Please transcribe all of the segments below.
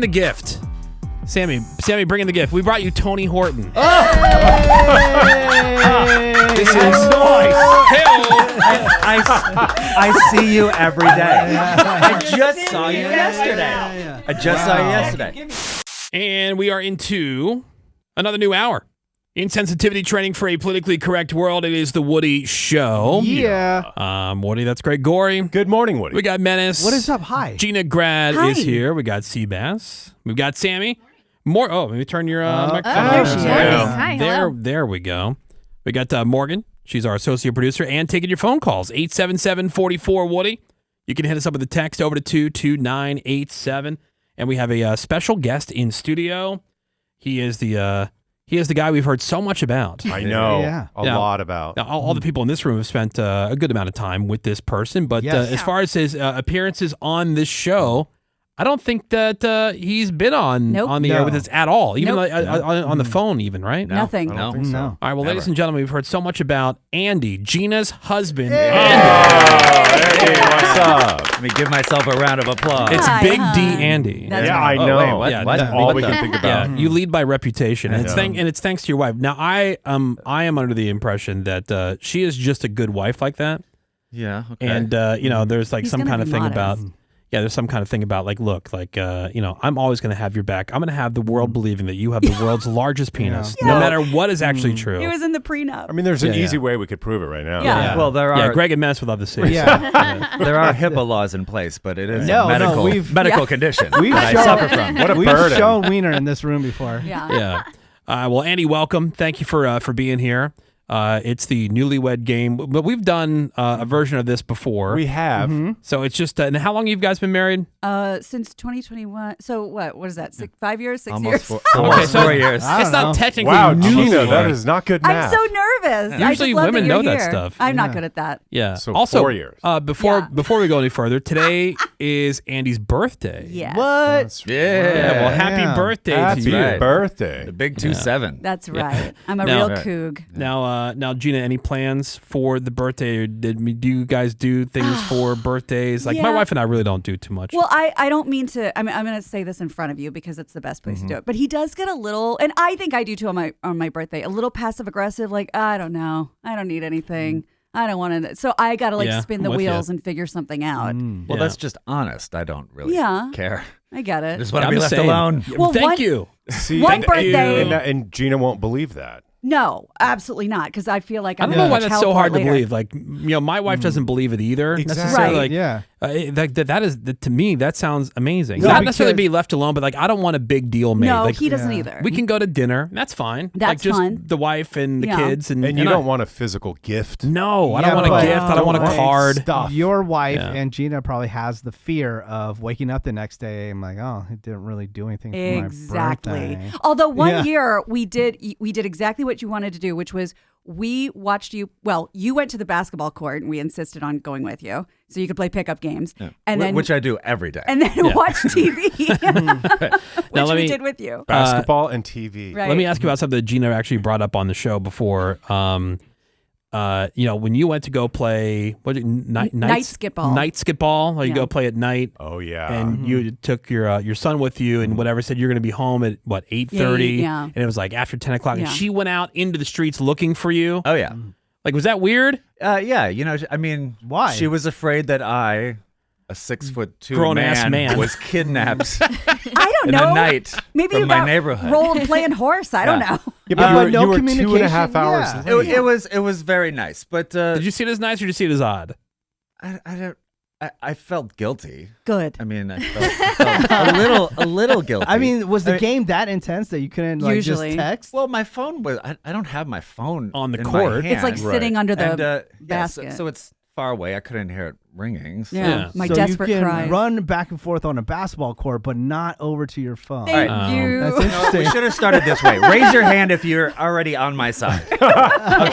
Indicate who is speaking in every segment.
Speaker 1: in the gift. Sammy, bring in the gift. We brought you Tony Horton.
Speaker 2: Oh!
Speaker 1: This is
Speaker 2: nice.
Speaker 3: I see you every day. I just saw you yesterday. I just saw you yesterday.
Speaker 1: And we are into another new hour. Insensitivity training for a politically correct world. It is the Woody Show.
Speaker 2: Yeah.
Speaker 1: Woody, that's great. Gory.
Speaker 4: Good morning, Woody.
Speaker 1: We got Menace.
Speaker 2: What is up? Hi.
Speaker 1: Gina Grad
Speaker 5: Hi.
Speaker 1: is here. We got Seabass. We've got Sammy. Maybe turn your microphone.
Speaker 5: there she
Speaker 1: on.
Speaker 5: is. Hi, hello.
Speaker 1: There we go. We got Morgan. She's our associate producer and taking your phone calls. 877-44-WOODY. You can hit us up with a text over to 22987. And we have a special guest in studio. He is the guy we've heard so much about.
Speaker 4: I know.
Speaker 2: Yeah.
Speaker 4: A lot about.
Speaker 1: Now, all the people in this room have spent a good amount of time with this person. But
Speaker 2: Yes.
Speaker 1: as far as his appearances on this show, I don't think that he's been on the air with us at all, even on the phone even, right?
Speaker 5: No. Nothing.
Speaker 4: I don't think so.
Speaker 2: No.
Speaker 1: All right, well, ladies and gentlemen, we've heard so much about Andy, Gina's husband.
Speaker 4: Hey, what's up?
Speaker 3: Let me give myself a round of applause.
Speaker 1: It's
Speaker 5: Hi,
Speaker 1: Big
Speaker 5: hi.
Speaker 1: D Andy.
Speaker 5: That's
Speaker 4: Yeah,
Speaker 5: right.
Speaker 4: I know.
Speaker 3: wait, what?
Speaker 1: Yeah,
Speaker 3: What?
Speaker 1: that's
Speaker 4: all
Speaker 3: What
Speaker 4: we
Speaker 3: the-
Speaker 4: can think
Speaker 1: Yeah,
Speaker 4: about.
Speaker 1: you lead by reputation, and
Speaker 4: know.
Speaker 1: it's thanks to your wife. Now, I am under the impression that she is just a good wife like that,
Speaker 3: Yeah, okay.
Speaker 1: and there's like
Speaker 5: He's
Speaker 1: some
Speaker 5: gonna
Speaker 1: kind of
Speaker 5: be
Speaker 1: thing
Speaker 5: modest.
Speaker 1: about. Yeah, there's some kind of thing about like, look, like, I'm always going to have your back. I'm going to have the world believing that you have the world's largest penis, no matter what is actually true.
Speaker 5: He was in the prenup.
Speaker 4: I mean, there's an
Speaker 1: Yeah,
Speaker 4: easy
Speaker 1: yeah.
Speaker 4: way we could prove it right now.
Speaker 5: Yeah.
Speaker 3: Well, there are
Speaker 1: Greg and Menace would love to see it.
Speaker 2: Yeah.
Speaker 3: there are HIPAA laws in place, but it is
Speaker 2: No,
Speaker 3: a
Speaker 2: no,
Speaker 3: medical condition
Speaker 2: We've
Speaker 3: that I
Speaker 2: shown-
Speaker 3: suffer from.
Speaker 4: What a
Speaker 2: We've
Speaker 4: burden.
Speaker 2: shown Wiener in this room before.
Speaker 5: Yeah.
Speaker 1: Yeah. Well, Andy, welcome. Thank you for being here. It's the Newlywed Game, but we've done a version of this before.
Speaker 4: We have.
Speaker 1: So it's just, and how long you guys been married?
Speaker 5: Since 2021. So what is that? 5 years? 6
Speaker 3: Almost
Speaker 5: years?
Speaker 3: four, almost
Speaker 1: so
Speaker 3: 4 years.
Speaker 2: I
Speaker 1: It's
Speaker 2: don't
Speaker 1: not
Speaker 2: know.
Speaker 1: technically
Speaker 4: Wow,
Speaker 1: newlywed.
Speaker 4: Gina, that is not good
Speaker 5: I'm
Speaker 4: math.
Speaker 5: so nervous. I
Speaker 1: Usually
Speaker 5: just love
Speaker 1: women
Speaker 5: that you're
Speaker 1: know that
Speaker 5: here.
Speaker 1: stuff.
Speaker 5: I'm not
Speaker 2: Yeah.
Speaker 5: good at that.
Speaker 1: Yeah.
Speaker 4: So
Speaker 1: also,
Speaker 4: 4 years.
Speaker 1: Before we go any further, today
Speaker 5: Ah.
Speaker 1: is Andy's birthday.
Speaker 5: Yes.
Speaker 2: What?
Speaker 1: Yeah. Well, happy
Speaker 2: Yeah.
Speaker 1: birthday
Speaker 4: Happy
Speaker 1: to you.
Speaker 3: right.
Speaker 4: birthday.
Speaker 3: The big 2-7.
Speaker 5: That's right. I'm a
Speaker 1: Now-
Speaker 5: real coog.
Speaker 1: Now, Gina, any plans for the birthday? Or do you guys do things for birthdays? Like my
Speaker 5: Yeah.
Speaker 1: wife and I really don't do too much.
Speaker 5: Well, I don't mean to. I'm going to say this in front of you because it's the best place to do it. But he does get a little, and I think I do too on my birthday, a little passive aggressive. Like, I don't know, I don't need anything. I don't want to. So I got to
Speaker 1: Yeah,
Speaker 5: spin the
Speaker 1: I'm with
Speaker 5: wheels
Speaker 1: you.
Speaker 5: and figure something out.
Speaker 3: Well,
Speaker 1: Yeah.
Speaker 3: that's just honest. I don't really
Speaker 5: Yeah.
Speaker 3: care.
Speaker 5: I get
Speaker 3: I
Speaker 5: it.
Speaker 3: just want to
Speaker 1: I'm
Speaker 3: be
Speaker 1: the
Speaker 3: left
Speaker 1: same.
Speaker 3: alone.
Speaker 5: Well,
Speaker 1: Thank
Speaker 5: one-
Speaker 1: you.
Speaker 4: See,
Speaker 5: One
Speaker 4: and-
Speaker 5: birthday-
Speaker 4: And Gina won't believe that.
Speaker 5: No, absolutely not. Because I feel like
Speaker 1: I
Speaker 5: I'm
Speaker 1: don't know
Speaker 5: gonna
Speaker 1: why
Speaker 5: charge
Speaker 1: that's so
Speaker 5: hell for
Speaker 1: hard
Speaker 5: it
Speaker 1: to
Speaker 5: later.
Speaker 1: believe. Like, my wife doesn't believe it either.
Speaker 4: Exactly.
Speaker 1: Necessarily.
Speaker 5: Right.
Speaker 1: Like,
Speaker 2: Yeah.
Speaker 1: that is to me that sounds amazing.
Speaker 2: No,
Speaker 1: Not necessarily
Speaker 2: because-
Speaker 1: be left alone, but like I don't want a big deal made.
Speaker 5: No,
Speaker 1: like,
Speaker 5: he doesn't
Speaker 2: Yeah.
Speaker 5: either.
Speaker 1: we can go to dinner. That's fine.
Speaker 5: That's
Speaker 1: like just
Speaker 5: fun.
Speaker 1: the wife and the
Speaker 5: Yeah.
Speaker 1: kids, and
Speaker 4: And you
Speaker 1: I-
Speaker 4: don't want a physical gift.
Speaker 1: No, I
Speaker 2: Yeah,
Speaker 1: don't want a
Speaker 2: but
Speaker 1: gift. I don't want a
Speaker 2: don't
Speaker 1: card.
Speaker 4: Stuff.
Speaker 2: Your wife
Speaker 1: Yeah.
Speaker 2: and Gina probably has the fear of waking up the next day and like, oh, it didn't really do anything for my
Speaker 5: Exactly.
Speaker 2: birthday.
Speaker 5: Although one
Speaker 2: Yeah.
Speaker 5: year we did exactly what you wanted to do, which was we watched you. Well, you went to the basketball court and we insisted on going with you so you could play pickup games, and then
Speaker 3: Which I do every day.
Speaker 5: and then watch TV, which
Speaker 1: Now, let
Speaker 5: we
Speaker 1: me-
Speaker 5: did with you.
Speaker 4: Basketball and TV.
Speaker 5: Right.
Speaker 1: Let me ask you about something that Gina actually brought up on the show before. When you went to go play night
Speaker 5: skitball.
Speaker 1: night skitball, or you
Speaker 5: Yeah.
Speaker 1: go play at night,
Speaker 4: Oh, yeah.
Speaker 1: and you took your son with you, and whatever, said you're going to be home at what 8:30,
Speaker 5: Yeah.
Speaker 1: and it was like after 10 o'clock, and
Speaker 5: Yeah.
Speaker 1: she went out into the streets looking for you.
Speaker 3: Oh, yeah.
Speaker 1: Like, was that weird?
Speaker 3: Yeah, I mean,
Speaker 2: Why?
Speaker 3: She was afraid that I, a 6'2"
Speaker 1: Grown-ass man.
Speaker 3: was kidnapped
Speaker 5: I don't
Speaker 3: in
Speaker 5: know.
Speaker 3: the night
Speaker 5: Maybe
Speaker 3: from
Speaker 5: you
Speaker 3: my
Speaker 5: got
Speaker 3: neighborhood.
Speaker 5: rolled playing horse. I don't
Speaker 3: Yeah.
Speaker 5: know.
Speaker 4: Yeah, but
Speaker 2: but no
Speaker 4: you were 2.5
Speaker 2: communication,
Speaker 4: hours
Speaker 2: yeah.
Speaker 4: late.
Speaker 3: It was very nice, but
Speaker 1: Did you see it as nice or did you see it as odd?
Speaker 3: I felt guilty.
Speaker 5: Good.
Speaker 3: I mean, I felt a little guilty.
Speaker 2: I mean, was the game that intense that you couldn't like
Speaker 5: Usually.
Speaker 2: just text?
Speaker 3: well, my phone was. I don't have my phone
Speaker 1: On the
Speaker 3: in my
Speaker 1: court.
Speaker 5: It's like
Speaker 3: hand.
Speaker 5: sitting under the
Speaker 3: And, yeah,
Speaker 5: basket.
Speaker 3: so it's far away. I couldn't hear it ringing. So.
Speaker 5: Yeah.
Speaker 1: Yeah.
Speaker 5: My
Speaker 2: so
Speaker 5: desperate
Speaker 2: you can
Speaker 5: cries.
Speaker 2: run back and forth on a basketball court, but not over to your phone.
Speaker 5: Thank
Speaker 1: Alright.
Speaker 5: you.
Speaker 2: That's
Speaker 3: No, we
Speaker 2: interesting.
Speaker 3: should have started this way. Raise your hand if you're already on my side. Okay.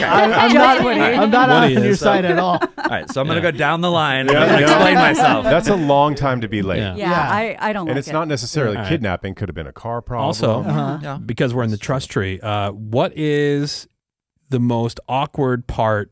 Speaker 2: I'm
Speaker 5: Just Woody.
Speaker 2: not
Speaker 1: Woody
Speaker 2: on your
Speaker 1: is.
Speaker 2: side at all.
Speaker 3: All right, so I'm going to
Speaker 1: Yeah.
Speaker 3: go down the line
Speaker 4: Yeah,
Speaker 3: and
Speaker 4: yeah.
Speaker 3: explain myself.
Speaker 4: That's a long time to be late.
Speaker 1: Yeah.
Speaker 5: Yeah, I don't
Speaker 4: And
Speaker 5: like
Speaker 4: it's
Speaker 5: it.
Speaker 4: not necessarily
Speaker 1: All right.
Speaker 4: kidnapping. Could have been a car problem.
Speaker 1: Also,
Speaker 2: Uh-huh.
Speaker 1: because we're in the trust tree, what is the most awkward part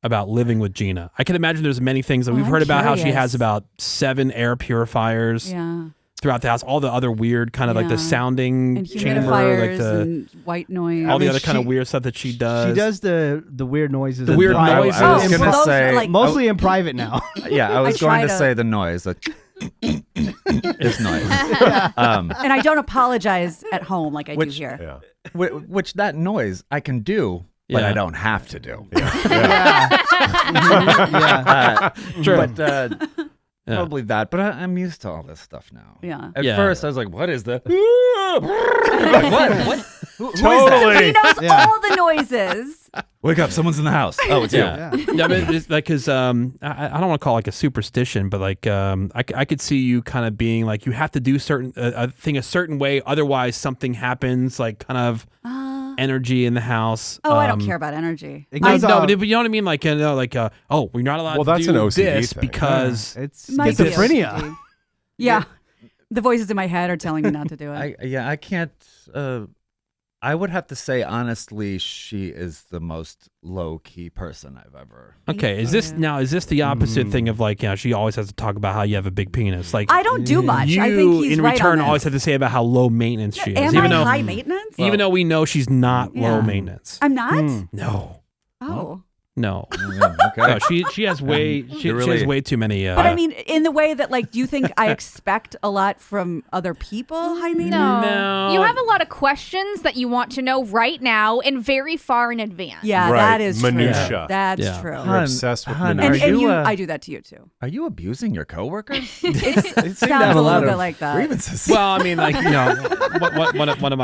Speaker 1: about living with Gina? I can imagine there's many things that we've
Speaker 5: I'm
Speaker 1: heard about how she
Speaker 5: curious.
Speaker 1: has about 7 air purifiers.
Speaker 5: Yeah.
Speaker 1: throughout the house. All the other weird kind of like the sounding
Speaker 5: and
Speaker 1: chamber,
Speaker 5: humidifiers
Speaker 1: like
Speaker 5: and white noise.
Speaker 1: all the other kind of weird stuff that she does.
Speaker 2: She does the weird noises.
Speaker 1: The
Speaker 2: in
Speaker 1: weird
Speaker 2: private.
Speaker 1: noises.
Speaker 3: I was
Speaker 5: Oh,
Speaker 3: going
Speaker 5: well,
Speaker 3: to
Speaker 5: those
Speaker 3: say,
Speaker 5: are like-
Speaker 2: Mostly in private now.
Speaker 3: yeah, I was
Speaker 5: try
Speaker 3: going to
Speaker 5: to-
Speaker 3: say the noise. Like, this noise.
Speaker 5: And I don't apologize at home like I do
Speaker 3: Which-
Speaker 5: here.
Speaker 4: Yeah.
Speaker 3: Which that noise I can do, but
Speaker 1: Yeah.
Speaker 3: I don't have to do.
Speaker 1: True.
Speaker 3: But
Speaker 1: Yeah.
Speaker 3: probably that. But I'm used to all this stuff now.
Speaker 5: Yeah.
Speaker 3: At
Speaker 1: Yeah.
Speaker 3: first, I was like, "What is the?" Like, what?
Speaker 4: Totally.
Speaker 5: He knows
Speaker 2: Yeah.
Speaker 5: all the noises.
Speaker 3: Wake up! Someone's in the house. Oh, it's you.
Speaker 1: Yeah, but it's like because I don't want to call it like a superstition, but like I could see you kind of being like you have to do a thing a certain way, otherwise something happens, like kind of energy in the house.
Speaker 5: Oh, I don't care about energy.
Speaker 2: It
Speaker 1: No,
Speaker 2: goes
Speaker 1: no,
Speaker 2: off-
Speaker 1: but you know what I mean, like oh, we're not allowed
Speaker 4: Well,
Speaker 1: to
Speaker 4: that's
Speaker 1: do
Speaker 4: an OCD
Speaker 1: this
Speaker 4: thing.
Speaker 1: because
Speaker 2: It's
Speaker 5: Might be
Speaker 2: schizophrenia.
Speaker 5: OCD. Yeah. The voices in my head are telling me not to do it.
Speaker 3: I can't. I would have to say honestly, she is the most low key person I've ever.
Speaker 1: okay, is this the opposite thing of like she always has to talk about how you have a big penis, like
Speaker 5: I don't do much.
Speaker 1: you
Speaker 5: I think he's
Speaker 1: in
Speaker 5: right
Speaker 1: return
Speaker 5: on
Speaker 1: always
Speaker 5: this.
Speaker 1: have to say about how low maintenance she is,
Speaker 5: Am
Speaker 1: even
Speaker 5: I
Speaker 1: though
Speaker 5: high maintenance?
Speaker 1: even though we know she's not low
Speaker 5: Yeah.
Speaker 1: maintenance.
Speaker 5: I'm not?
Speaker 1: No,
Speaker 5: Oh.
Speaker 1: no.
Speaker 3: Okay.
Speaker 1: No, she has way she has way too many.
Speaker 5: But I mean, in the way that, like, do you think I expect a lot from other people, high maintenance?
Speaker 1: No.
Speaker 6: You have a lot of questions that you want to know right now and very far in advance.
Speaker 5: Yeah,
Speaker 4: Right.
Speaker 5: that is
Speaker 4: Minutia.
Speaker 5: true. That's
Speaker 1: Yeah.
Speaker 5: true.
Speaker 4: You're obsessed with
Speaker 3: Hun,
Speaker 4: minutia.
Speaker 5: And
Speaker 3: Are you,
Speaker 5: I do that to you too.
Speaker 3: Are you abusing your coworkers?
Speaker 5: It sounds a little bit like that.
Speaker 3: Grievances.
Speaker 1: Well, I mean, like one of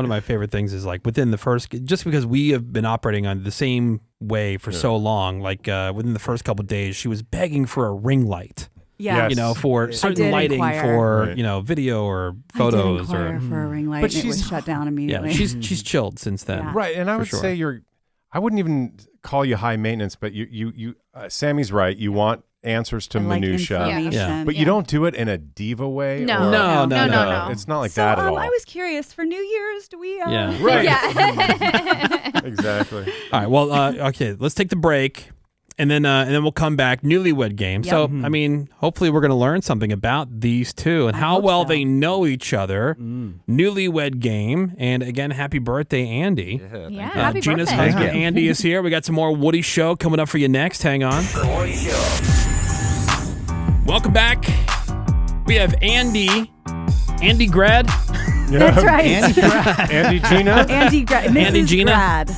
Speaker 1: my favorite things is like within the first, just because we have been operating on the same way for so long, like within the first couple of days, she was begging for a ring light.
Speaker 5: Yeah.
Speaker 4: Yes.
Speaker 1: For certain
Speaker 5: did
Speaker 1: lighting
Speaker 5: inquire.
Speaker 1: for
Speaker 4: Right.
Speaker 1: video or
Speaker 5: I
Speaker 1: photos
Speaker 5: did inquire
Speaker 1: or.
Speaker 5: for a ring light,
Speaker 4: But
Speaker 5: and it was
Speaker 4: she's-
Speaker 5: shut down
Speaker 1: Yeah,
Speaker 5: immediately.
Speaker 1: she's chilled since then.
Speaker 5: Yeah.
Speaker 4: Right, and I
Speaker 1: For
Speaker 4: would
Speaker 1: sure.
Speaker 4: say I wouldn't even call you high maintenance, but you Sammy's right. You want answers to
Speaker 5: I like
Speaker 4: minutia,
Speaker 5: information.
Speaker 1: Yeah.
Speaker 4: but you don't do it in a diva way.
Speaker 6: No.
Speaker 4: or-
Speaker 6: No.
Speaker 4: It's not like
Speaker 5: So
Speaker 4: that at all.
Speaker 5: I was curious for New Year's. Do we?
Speaker 1: Yeah.
Speaker 4: Right.
Speaker 6: Yeah.
Speaker 4: Exactly.
Speaker 1: All right. Well, okay. Let's take the break, and then we'll come back. Newlywed game.
Speaker 5: Yep.
Speaker 1: So, I mean, hopefully, we're going to learn something about these two and
Speaker 5: I
Speaker 1: how
Speaker 5: hope
Speaker 1: well
Speaker 5: so.
Speaker 1: they know each other. Newlywed game, and again, happy birthday, Andy.
Speaker 6: Yeah, happy
Speaker 1: Gina's
Speaker 6: birthday.
Speaker 1: husband, Andy, is here. We got some more Woody Show coming up for you next. Hang on. Welcome back. We have Andy Grad.
Speaker 5: That's right.
Speaker 4: Andy Gina.
Speaker 5: Andy Grad. Mrs.
Speaker 1: Andy Gina?
Speaker 5: Grad.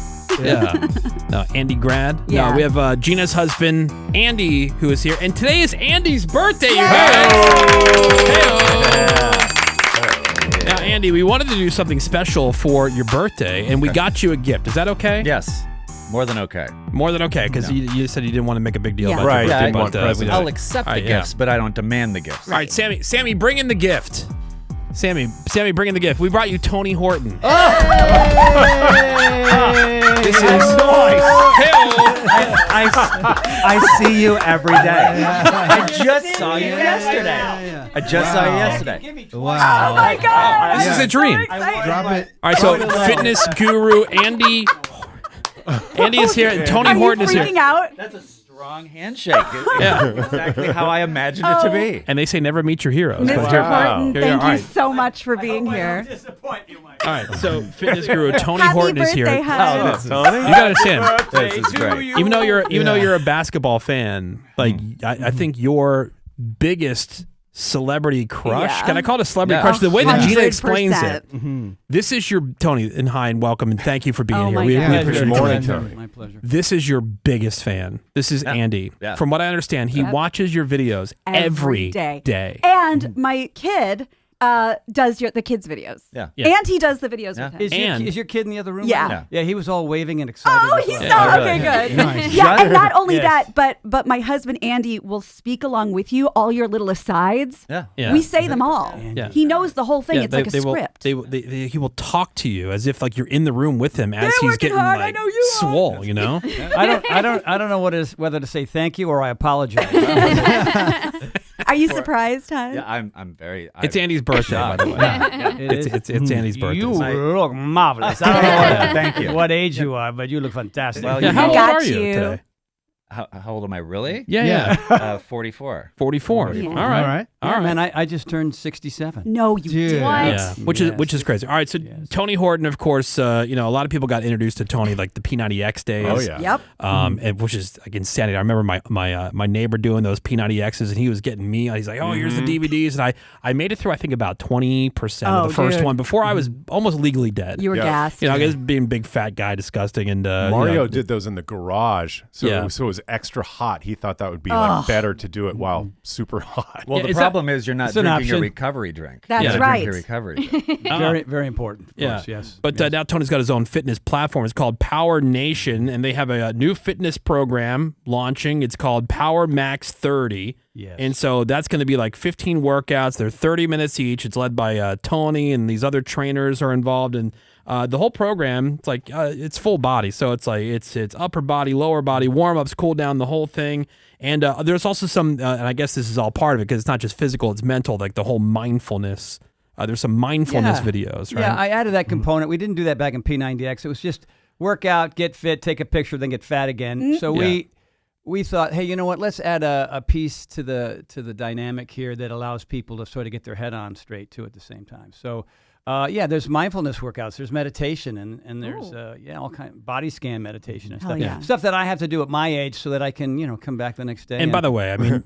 Speaker 1: Yeah. No, Andy Grad.
Speaker 5: Yeah.
Speaker 1: No, we have Gina's husband, Andy, who is here. And today is Andy's birthday, you
Speaker 5: Yay!
Speaker 1: guys. Hey-o. Now, Andy, we wanted to do something special for your birthday, and we got you a gift. Is that okay?
Speaker 3: Yes, more than okay.
Speaker 1: More than okay, because you said you didn't want to make a big deal
Speaker 5: Yeah.
Speaker 1: about
Speaker 4: Right,
Speaker 1: your birthday.
Speaker 4: didn't want
Speaker 1: but,
Speaker 4: presents.
Speaker 3: I'll accept
Speaker 1: All
Speaker 3: the
Speaker 1: right, yeah.
Speaker 3: gifts, but I don't demand the gifts.
Speaker 1: All right, Sammy, bring in the gift. Sammy, bring in the gift. We brought you Tony Horton. This is
Speaker 3: I see you every day. I just saw you yesterday. I just saw you yesterday.
Speaker 2: Wow.
Speaker 5: Oh my God.
Speaker 1: This is a dream.
Speaker 2: Drop it.
Speaker 1: All right, so fitness guru Andy is here, and Tony
Speaker 5: Are you
Speaker 1: Horton is
Speaker 5: freaking
Speaker 1: here.
Speaker 5: out?
Speaker 3: That's a strong handshake.
Speaker 1: Yeah.
Speaker 3: Exactly how I imagined it to be.
Speaker 1: And they say never meet your heroes.
Speaker 5: Mr.
Speaker 1: but you're-
Speaker 5: Horton,
Speaker 1: Here you are.
Speaker 5: thank
Speaker 1: All
Speaker 5: you
Speaker 1: right.
Speaker 5: so much for being here.
Speaker 1: All right, so fitness guru Tony
Speaker 5: Happy
Speaker 1: Horton is here.
Speaker 5: birthday, hun.
Speaker 3: Oh, this is,
Speaker 4: Tony.
Speaker 1: You gotta understand,
Speaker 3: this is great.
Speaker 1: even though you're a basketball fan, like I think your biggest celebrity crush.
Speaker 5: Yeah.
Speaker 1: Can I call it a celebrity
Speaker 3: Yeah.
Speaker 1: crush? The way that Gina
Speaker 5: 100%.
Speaker 1: explains it. This is your Tony and hi and welcome and thank you for being
Speaker 5: Oh
Speaker 1: here.
Speaker 5: my
Speaker 1: We
Speaker 5: God.
Speaker 1: appreciate
Speaker 4: Good
Speaker 1: you
Speaker 4: morning,
Speaker 1: coming.
Speaker 4: Tony.
Speaker 2: My pleasure.
Speaker 1: This is your biggest fan. This is Andy.
Speaker 3: Yeah.
Speaker 1: From what I understand, he watches your videos every day.
Speaker 5: And my kid does the kids' videos.
Speaker 3: Yeah.
Speaker 1: Yeah.
Speaker 5: And he does the videos
Speaker 3: Yeah.
Speaker 5: with him.
Speaker 2: Is your kid in the other room?
Speaker 5: Yeah.
Speaker 2: right now? Yeah, he was all waving and excited.
Speaker 5: Oh,
Speaker 2: as
Speaker 5: he's
Speaker 2: well.
Speaker 5: so
Speaker 3: really.
Speaker 5: okay. Good.
Speaker 2: Nice.
Speaker 5: Yeah, and not only
Speaker 2: Yes.
Speaker 5: that, but my husband Andy will speak along with you all your little asides.
Speaker 3: Yeah.
Speaker 1: Yeah.
Speaker 5: We say them all.
Speaker 1: Yeah.
Speaker 5: He knows the whole thing.
Speaker 1: Yeah,
Speaker 5: it's like a script.
Speaker 1: He will talk to you as if like you're in the room with him as
Speaker 5: They're
Speaker 1: he's
Speaker 5: working
Speaker 1: getting
Speaker 5: hard, I
Speaker 1: like
Speaker 5: know you are.
Speaker 1: swole, you know?
Speaker 2: I don't know whether to say thank you or I apologize.
Speaker 5: Are you surprised, huh?
Speaker 3: Yeah, I'm very.
Speaker 1: It's Andy's birthday, by the way. It's Andy's birthday.
Speaker 2: You
Speaker 1: so-
Speaker 2: look marvelous. I don't know
Speaker 3: Thank you.
Speaker 2: what age you are, but you look fantastic.
Speaker 3: Well,
Speaker 1: Yeah,
Speaker 3: you
Speaker 1: how
Speaker 3: know-
Speaker 1: old
Speaker 5: Got
Speaker 1: are you
Speaker 5: you.
Speaker 1: today?
Speaker 3: How old am I really?
Speaker 1: Yeah.
Speaker 3: 44.
Speaker 1: 44.
Speaker 5: Yeah.
Speaker 1: All
Speaker 2: all
Speaker 1: right.
Speaker 2: right.
Speaker 1: All
Speaker 7: Yeah,
Speaker 1: right.
Speaker 7: man, I just turned 67.
Speaker 5: No, you
Speaker 2: Dude.
Speaker 5: didn't.
Speaker 6: What?
Speaker 1: Yeah, which is crazy. All right, so
Speaker 7: Yes.
Speaker 1: Tony Horton, of course, a lot of people got introduced to Tony like the P90X days.
Speaker 4: Oh yeah.
Speaker 5: Yep.
Speaker 1: And which is like insanity. I remember my neighbor doing those P90Xs, and he was getting me. He's like, "Oh, here's the DVDs," and I made it through. I think about 20% of
Speaker 5: Oh,
Speaker 1: the first
Speaker 5: dude.
Speaker 1: one before I was almost legally dead.
Speaker 5: You were
Speaker 4: Yeah.
Speaker 5: gassed.
Speaker 1: I guess being a big fat guy, disgusting, and
Speaker 4: Mario did those in the garage, so
Speaker 1: Yeah.
Speaker 4: it was extra hot. He thought that would be like better to do it while super hot.
Speaker 3: Well,
Speaker 1: Yeah,
Speaker 3: the
Speaker 1: is that-
Speaker 3: problem is you're not
Speaker 7: It's an
Speaker 3: drinking your
Speaker 7: option.
Speaker 3: recovery drink.
Speaker 5: That's
Speaker 3: You gotta
Speaker 5: right.
Speaker 3: Drink your recovery drink.
Speaker 7: Very, very important. Of course, yes.
Speaker 1: But now Tony's got his own fitness platform. It's called Power Nation, and they have a new fitness program launching. It's called Power Max 30.
Speaker 7: Yes.
Speaker 1: And so that's going to be like 15 workouts. They're 30 minutes each. It's led by Tony, and these other trainers are involved. And the whole program, it's like it's full body. So it's like it's upper body, lower body, warm ups, cool down, the whole thing. And there's also some, and I guess this is all part of it because it's not just physical, it's mental, like the whole mindfulness. There's some mindfulness videos, right?
Speaker 7: Yeah, I added that component. We didn't do that back in P90X. It was just work out, get fit, take a picture, then get fat again. So we thought, hey, you know what? Let's add a piece to the dynamic here that allows people to sort of get their head on straight too at the same time. So there's mindfulness workouts, there's meditation, and there's all kind of body scan meditation and
Speaker 5: Hell
Speaker 7: stuff.
Speaker 5: yeah.
Speaker 7: Stuff that I have to do at my age so that I can come back the next day.
Speaker 1: And by the way, I mean,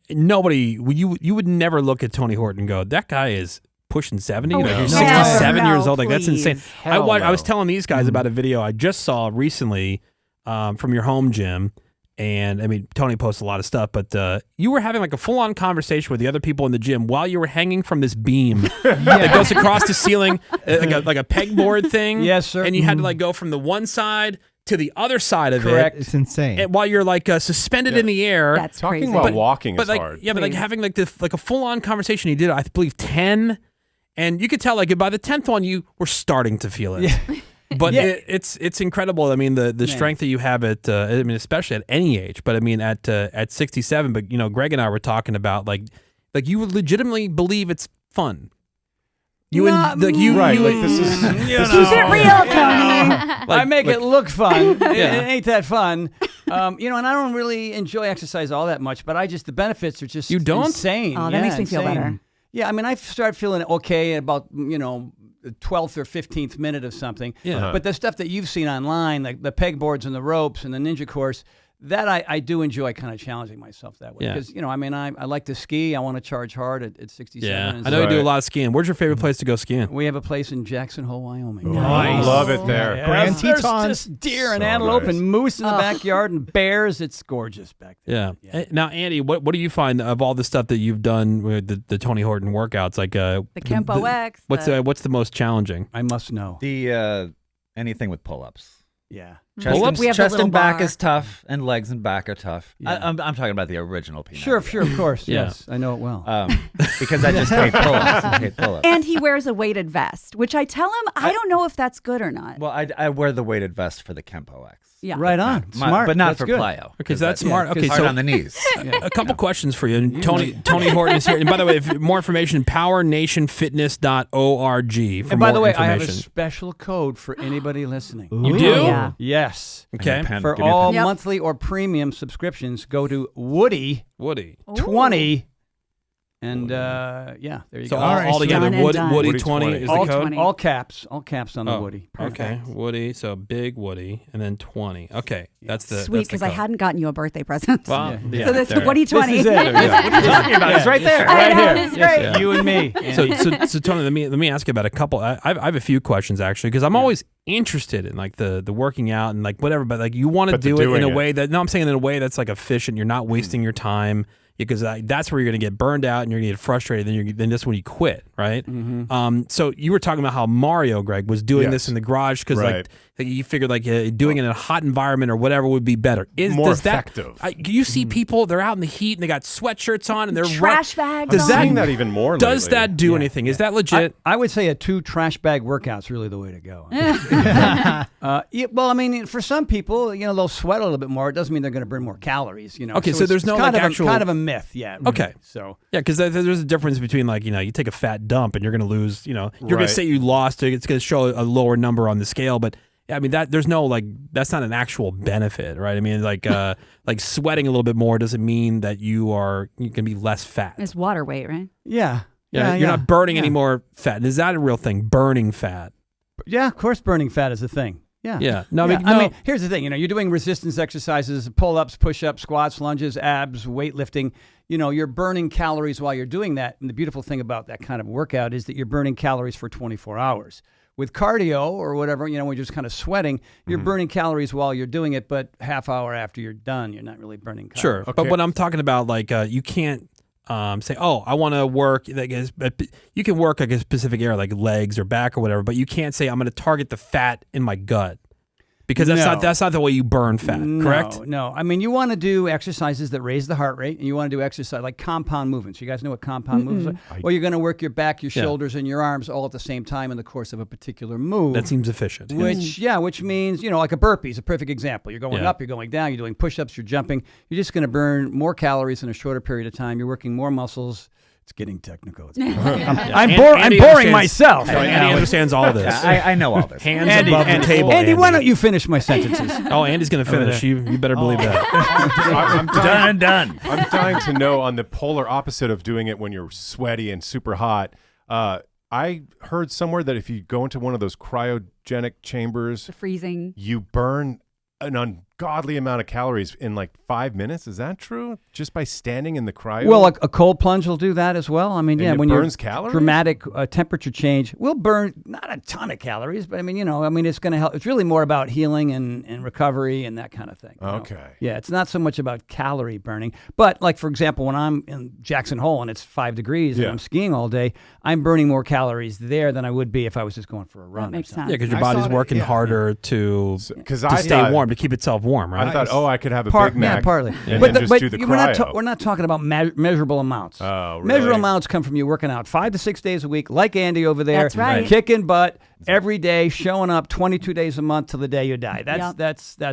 Speaker 1: nobody, you would never look at Tony Horton and go, that guy is pushing 70.
Speaker 5: Oh,
Speaker 1: He's
Speaker 7: no.
Speaker 1: 67
Speaker 5: No,
Speaker 1: years old. Like, that's
Speaker 5: please.
Speaker 1: insane. I
Speaker 7: Hell
Speaker 1: was
Speaker 7: no.
Speaker 1: telling these guys about a video I just saw recently from your home gym. And I mean, Tony posts a lot of stuff, but you were having like a full on conversation with the other people in the gym while you were hanging from this beam that goes across the ceiling, like a pegboard thing.
Speaker 7: Yes, sir.
Speaker 1: And you had to like go from the one side to the other side of
Speaker 7: Correct.
Speaker 1: it.
Speaker 2: It's insane.
Speaker 1: And while you're like suspended in the air.
Speaker 5: That's
Speaker 4: Talking
Speaker 5: crazy.
Speaker 4: while walking
Speaker 1: But
Speaker 4: is
Speaker 1: like,
Speaker 4: hard.
Speaker 1: yeah, but like
Speaker 5: Please.
Speaker 1: having like a full on conversation, he did, I believe, 10, and you could tell like by the 10th one, you were starting to feel it.
Speaker 7: Yeah.
Speaker 1: But
Speaker 7: Yeah.
Speaker 1: it's incredible. I mean, the strength that you have at, I mean, especially at any age, but I mean at 67. But Greg and I were talking about like you would legitimately believe it's fun. You
Speaker 7: Not-
Speaker 1: like you
Speaker 4: Right,
Speaker 1: you-
Speaker 4: like this is
Speaker 5: Keep it real, Tony.
Speaker 7: I make it look fun.
Speaker 1: Yeah.
Speaker 7: It ain't that fun. And I don't really enjoy exercise all that much, but the benefits are just
Speaker 1: You don't?
Speaker 7: insane.
Speaker 5: Oh, that makes me feel
Speaker 7: insane.
Speaker 5: better.
Speaker 7: Yeah, I mean, I start feeling okay at about, the 12th or 15th minute of something.
Speaker 1: Yeah.
Speaker 7: But the stuff that you've seen online, like the pegboards and the ropes and the ninja course, that I do enjoy kind of challenging myself that way.
Speaker 1: Yeah.
Speaker 7: Because, I like to ski. I want to charge hard at 67.
Speaker 1: yeah.
Speaker 7: And
Speaker 1: I know you do a
Speaker 4: Right.
Speaker 1: lot of skiing. Where's your favorite place to go skiing?
Speaker 7: we have a place in Jackson Hole, Wyoming.
Speaker 4: I love it there.
Speaker 7: Yeah,
Speaker 2: Grand
Speaker 7: there's
Speaker 2: Tetons.
Speaker 7: just deer and
Speaker 4: So
Speaker 7: antelope
Speaker 4: nice.
Speaker 7: and moose in the backyard and bears. It's gorgeous back there.
Speaker 1: Yeah. Now, Andy, what do you find of all the stuff that you've done with the Tony Horton workouts? Like
Speaker 5: The Kempo X.
Speaker 1: What's the most challenging?
Speaker 7: I must know.
Speaker 3: The anything with pull-ups.
Speaker 7: Yeah.
Speaker 3: Chest,
Speaker 1: Pull-ups?
Speaker 3: and,
Speaker 5: We have the
Speaker 3: chest
Speaker 5: little
Speaker 3: and back
Speaker 5: bar.
Speaker 3: is tough, and legs and back are tough.
Speaker 7: Yeah.
Speaker 3: I'm talking about the original P90.
Speaker 7: Sure, of course.
Speaker 1: Yeah.
Speaker 7: Yes, I know it well.
Speaker 3: Because I just hate pull-ups. I hate pull-ups.
Speaker 5: And he wears a weighted vest, which I tell him I don't know if that's good or not.
Speaker 3: Well, I wear the weighted vest for the Kempo X.
Speaker 5: Yeah.
Speaker 7: Right on.
Speaker 3: My-
Speaker 7: Smart.
Speaker 3: but not
Speaker 7: That's
Speaker 3: for
Speaker 7: good.
Speaker 3: plyo.
Speaker 1: Okay, so that's smart. Okay,
Speaker 3: hard
Speaker 1: so
Speaker 3: on the knees.
Speaker 1: a couple questions for you. And Tony Horton is here. And by the way, if more information, powernationfitness.org for
Speaker 7: And by
Speaker 1: more
Speaker 7: the way, I have a
Speaker 1: information.
Speaker 7: special code for anybody listening.
Speaker 1: You do?
Speaker 5: Oh, yeah.
Speaker 7: Yes.
Speaker 1: Okay.
Speaker 3: Pen.
Speaker 7: For
Speaker 3: Give me a
Speaker 7: all
Speaker 5: pen. Yep.
Speaker 7: monthly or premium subscriptions, go to Woody
Speaker 1: Woody.
Speaker 7: 20. And there you
Speaker 1: So
Speaker 7: go.
Speaker 1: all together,
Speaker 5: Done and done.
Speaker 1: Woody
Speaker 4: Woody
Speaker 1: 20
Speaker 4: 20.
Speaker 1: is the
Speaker 7: all,
Speaker 1: code?
Speaker 7: all caps on the
Speaker 1: Oh,
Speaker 7: Woody.
Speaker 1: Okay, Woody. So big Woody, and then 20. Okay, that's the
Speaker 5: Sweet,
Speaker 1: that's the
Speaker 5: because I
Speaker 1: code.
Speaker 5: hadn't gotten you a birthday present.
Speaker 1: Well, yeah,
Speaker 5: so that's
Speaker 1: there.
Speaker 5: Woody 20.
Speaker 7: This is it.
Speaker 1: There we go.
Speaker 7: What are you talking about? It's right there.
Speaker 5: I
Speaker 7: Right
Speaker 5: know,
Speaker 7: here.
Speaker 5: it's great.
Speaker 7: Yes, you and me.
Speaker 1: So Tony, let me ask you about a couple. I have a few questions actually because I'm always interested in like the working out and like whatever, but like you want to
Speaker 4: But the
Speaker 1: do it in
Speaker 4: doing
Speaker 1: a
Speaker 4: it.
Speaker 1: way that I'm saying in a way that's like efficient. You're not wasting your time because that's where you're going to get burned out and you're going to get frustrated. Then that's when you quit, right? So you were talking about how Mario, Greg, was doing this
Speaker 4: Yes.
Speaker 1: in the garage because
Speaker 4: Right.
Speaker 1: like you figured like doing it in a hot environment or whatever would be better.
Speaker 4: More
Speaker 1: Does that-
Speaker 4: effective.
Speaker 1: you see people, they're out in the heat and they got sweatshirts on and they're
Speaker 5: Trash bags.
Speaker 1: Does
Speaker 4: I'm
Speaker 1: that-
Speaker 4: seeing that even more
Speaker 1: Does
Speaker 4: lately.
Speaker 1: that do anything? Is that legit?
Speaker 7: I would say a 2 trash bag workout's really the way to go. Well, I mean, for some people, they'll sweat a little bit more. It doesn't mean they're going to burn more calories.
Speaker 1: Okay, so
Speaker 7: it's-
Speaker 1: there's
Speaker 7: it's
Speaker 1: no,
Speaker 7: kind
Speaker 1: like,
Speaker 7: of
Speaker 1: actual-
Speaker 7: kind of a myth. Yeah.
Speaker 1: Okay.
Speaker 7: So
Speaker 1: Yeah, because there's a difference between like, you take a fat dump and you're going to lose, you're going
Speaker 4: Right.
Speaker 1: to say you lost, it's going to show a lower number on the scale, but I mean that there's no like that's not an actual benefit, right? I mean like sweating a little bit more doesn't mean that you can be less fat.
Speaker 5: It's water weight, right?
Speaker 7: Yeah.
Speaker 1: You're not burning any more fat. Is that a real thing? Burning fat?
Speaker 7: Yeah, of course, burning fat is a thing. Yeah.
Speaker 1: Yeah. No,
Speaker 7: Yeah.
Speaker 1: I mean,
Speaker 7: I mean, here's the thing. You're doing resistance exercises, pull-ups, push-ups, squats, lunges, abs, weightlifting. You're burning calories while you're doing that. And the beautiful thing about that kind of workout is that you're burning calories for 24 hours. With cardio or whatever, when you're just kind of sweating, you're burning calories while you're doing it, but half hour after you're done, you're not really burning calories.
Speaker 1: sure. But when I'm talking about like you can't say, oh, I want to work. Like, you can work like a specific area, like legs or back or whatever, but you can't say I'm going to target the fat in my gut. Because that's not the way you burn fat, correct?
Speaker 7: No. I mean, you want to do exercises that raise the heart rate, and you want to do exercise like compound movements. You guys know what compound movements are? Well, you're going to work your back, your shoulders, and your arms all at the same time in the course of a particular move.
Speaker 1: That seems efficient.
Speaker 7: Which means, like a burpee is a perfect example. You're going up, you're going down, you're doing push-ups, you're jumping. You're just going to burn more calories in a shorter period of time. You're working more muscles. It's getting technical. I'm boring myself.
Speaker 1: Andy understands all this.
Speaker 3: I know all this.
Speaker 1: Hands above the table.
Speaker 7: Andy, why don't you finish my sentences?
Speaker 1: Oh, Andy's going to finish. You better believe that.
Speaker 4: I'm
Speaker 3: Done and done.
Speaker 4: I'm dying to know on the polar opposite of doing it when you're sweaty and super hot. I heard somewhere that if you go into one of those cryogenic chambers,
Speaker 5: The freezing.
Speaker 4: you burn an ungodly amount of calories in like 5 minutes. Is that true? Just by standing in the cryo?
Speaker 7: Well, a cold plunge will do that as well. I mean,
Speaker 4: And it
Speaker 7: when
Speaker 4: burns
Speaker 7: you're
Speaker 4: calories?
Speaker 7: dramatic temperature change will burn not a ton of calories, but it's going to help. It's really more about healing and recovery and that kind of thing.
Speaker 4: Okay.
Speaker 7: Yeah, it's not so much about calorie burning, but like for example, when I'm in Jackson Hole and it's 5 degrees and I'm skiing all day, I'm burning more calories there than I would be if I was just going for a run.
Speaker 5: That makes
Speaker 7: or something.
Speaker 5: sense.
Speaker 1: Yeah, because your
Speaker 2: I
Speaker 1: body's
Speaker 2: saw it,
Speaker 1: working
Speaker 2: yeah.
Speaker 1: harder to
Speaker 4: I
Speaker 1: stay
Speaker 4: thought-
Speaker 1: warm, to keep itself warm, right?
Speaker 4: I thought, I could have a Big Mac.
Speaker 7: Yeah, partly.
Speaker 4: And
Speaker 7: but
Speaker 4: then just do the cryo.
Speaker 7: we're not talking about measurable amounts.
Speaker 4: Oh, really?
Speaker 7: Measurable amounts come from you working out 5 to 6 days a week, like Andy over there.
Speaker 5: That's right.
Speaker 7: Kicking butt every day, showing up 22 days a month till the day you die. That's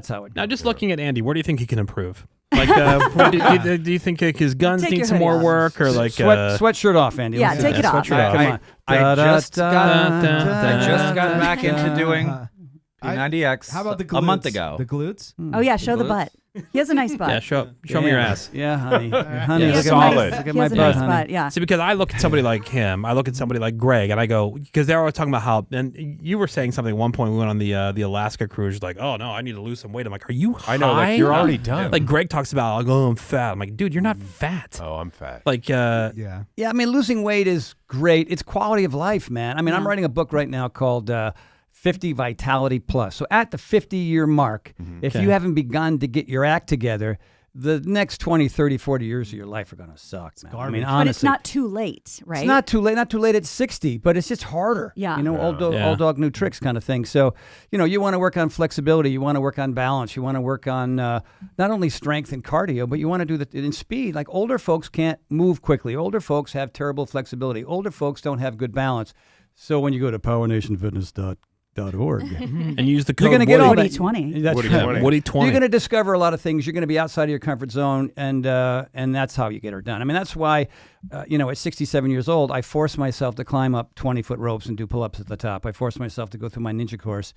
Speaker 7: how it goes.
Speaker 1: Now, just looking at Andy, where do you think he can improve? Like, do you think like, his guns
Speaker 5: Take
Speaker 1: need
Speaker 5: your
Speaker 1: some
Speaker 5: hoodie
Speaker 1: more
Speaker 5: off.
Speaker 1: work, or like
Speaker 7: sweatshirt off, Andy.
Speaker 5: Yeah,
Speaker 7: Let's
Speaker 5: take
Speaker 7: do
Speaker 5: it
Speaker 7: that.
Speaker 5: off.
Speaker 1: Sweatshirt off.
Speaker 7: Come on.
Speaker 3: I just
Speaker 1: da,
Speaker 3: got back into doing P90X
Speaker 2: How about the glutes?
Speaker 3: a month ago.
Speaker 2: The glutes?
Speaker 5: Oh yeah, show the
Speaker 3: glutes.
Speaker 5: butt. He has a nice butt.
Speaker 1: Yeah, show me your ass.
Speaker 7: Yeah, honey. honey,
Speaker 1: Yeah,
Speaker 7: look
Speaker 4: solid.
Speaker 7: at
Speaker 5: He
Speaker 7: my
Speaker 5: has a
Speaker 7: butt,
Speaker 5: nice
Speaker 7: honey.
Speaker 5: butt. Yeah.
Speaker 1: See, because I look at somebody like him, I look at somebody like Greg, and I go, because they're always talking about how, and you were saying something at one point, we went on the Alaska cruise, like, oh no, I need to lose some weight. I'm like, are you high?
Speaker 4: I know, like, you're already done.
Speaker 1: Like Greg talks about, like, oh, I'm fat. I'm like, dude, you're not fat.
Speaker 4: Oh, I'm fat.
Speaker 1: Like,
Speaker 2: Yeah.
Speaker 7: Yeah, I mean, losing weight is great. It's quality of life, man. I mean, I'm writing a book right now called 50 Vitality Plus. So at the 50-year mark, if you haven't begun to get your act together, the next 20, 30, 40 years of your life are going to suck, man. I mean,
Speaker 2: garbage.
Speaker 7: honestly.
Speaker 5: But it's not too late, right?
Speaker 7: It's not too late. Not too late at 60, but it's just harder.
Speaker 5: Yeah.
Speaker 7: Old dog, new tricks kind of thing. So, you want to work on flexibility. You want to work on balance. You want to work on not only strength and cardio, but you want to do it in speed. Like older folks can't move quickly. Older folks have terrible flexibility. Older folks don't have good balance. So when you go to powernationfitness.org,
Speaker 1: and use the code
Speaker 7: you're going to get all
Speaker 5: Woody
Speaker 7: that.
Speaker 5: 20.
Speaker 7: That's
Speaker 4: Woody
Speaker 7: right.
Speaker 4: 20.
Speaker 1: Woody 20.
Speaker 7: You're going to discover a lot of things. You're going to be outside of your comfort zone, and that's how you get her done. I mean, that's why, at 67 years old, I forced myself to climb up 20-foot ropes and do pull-ups at the top. I forced myself to go through my ninja course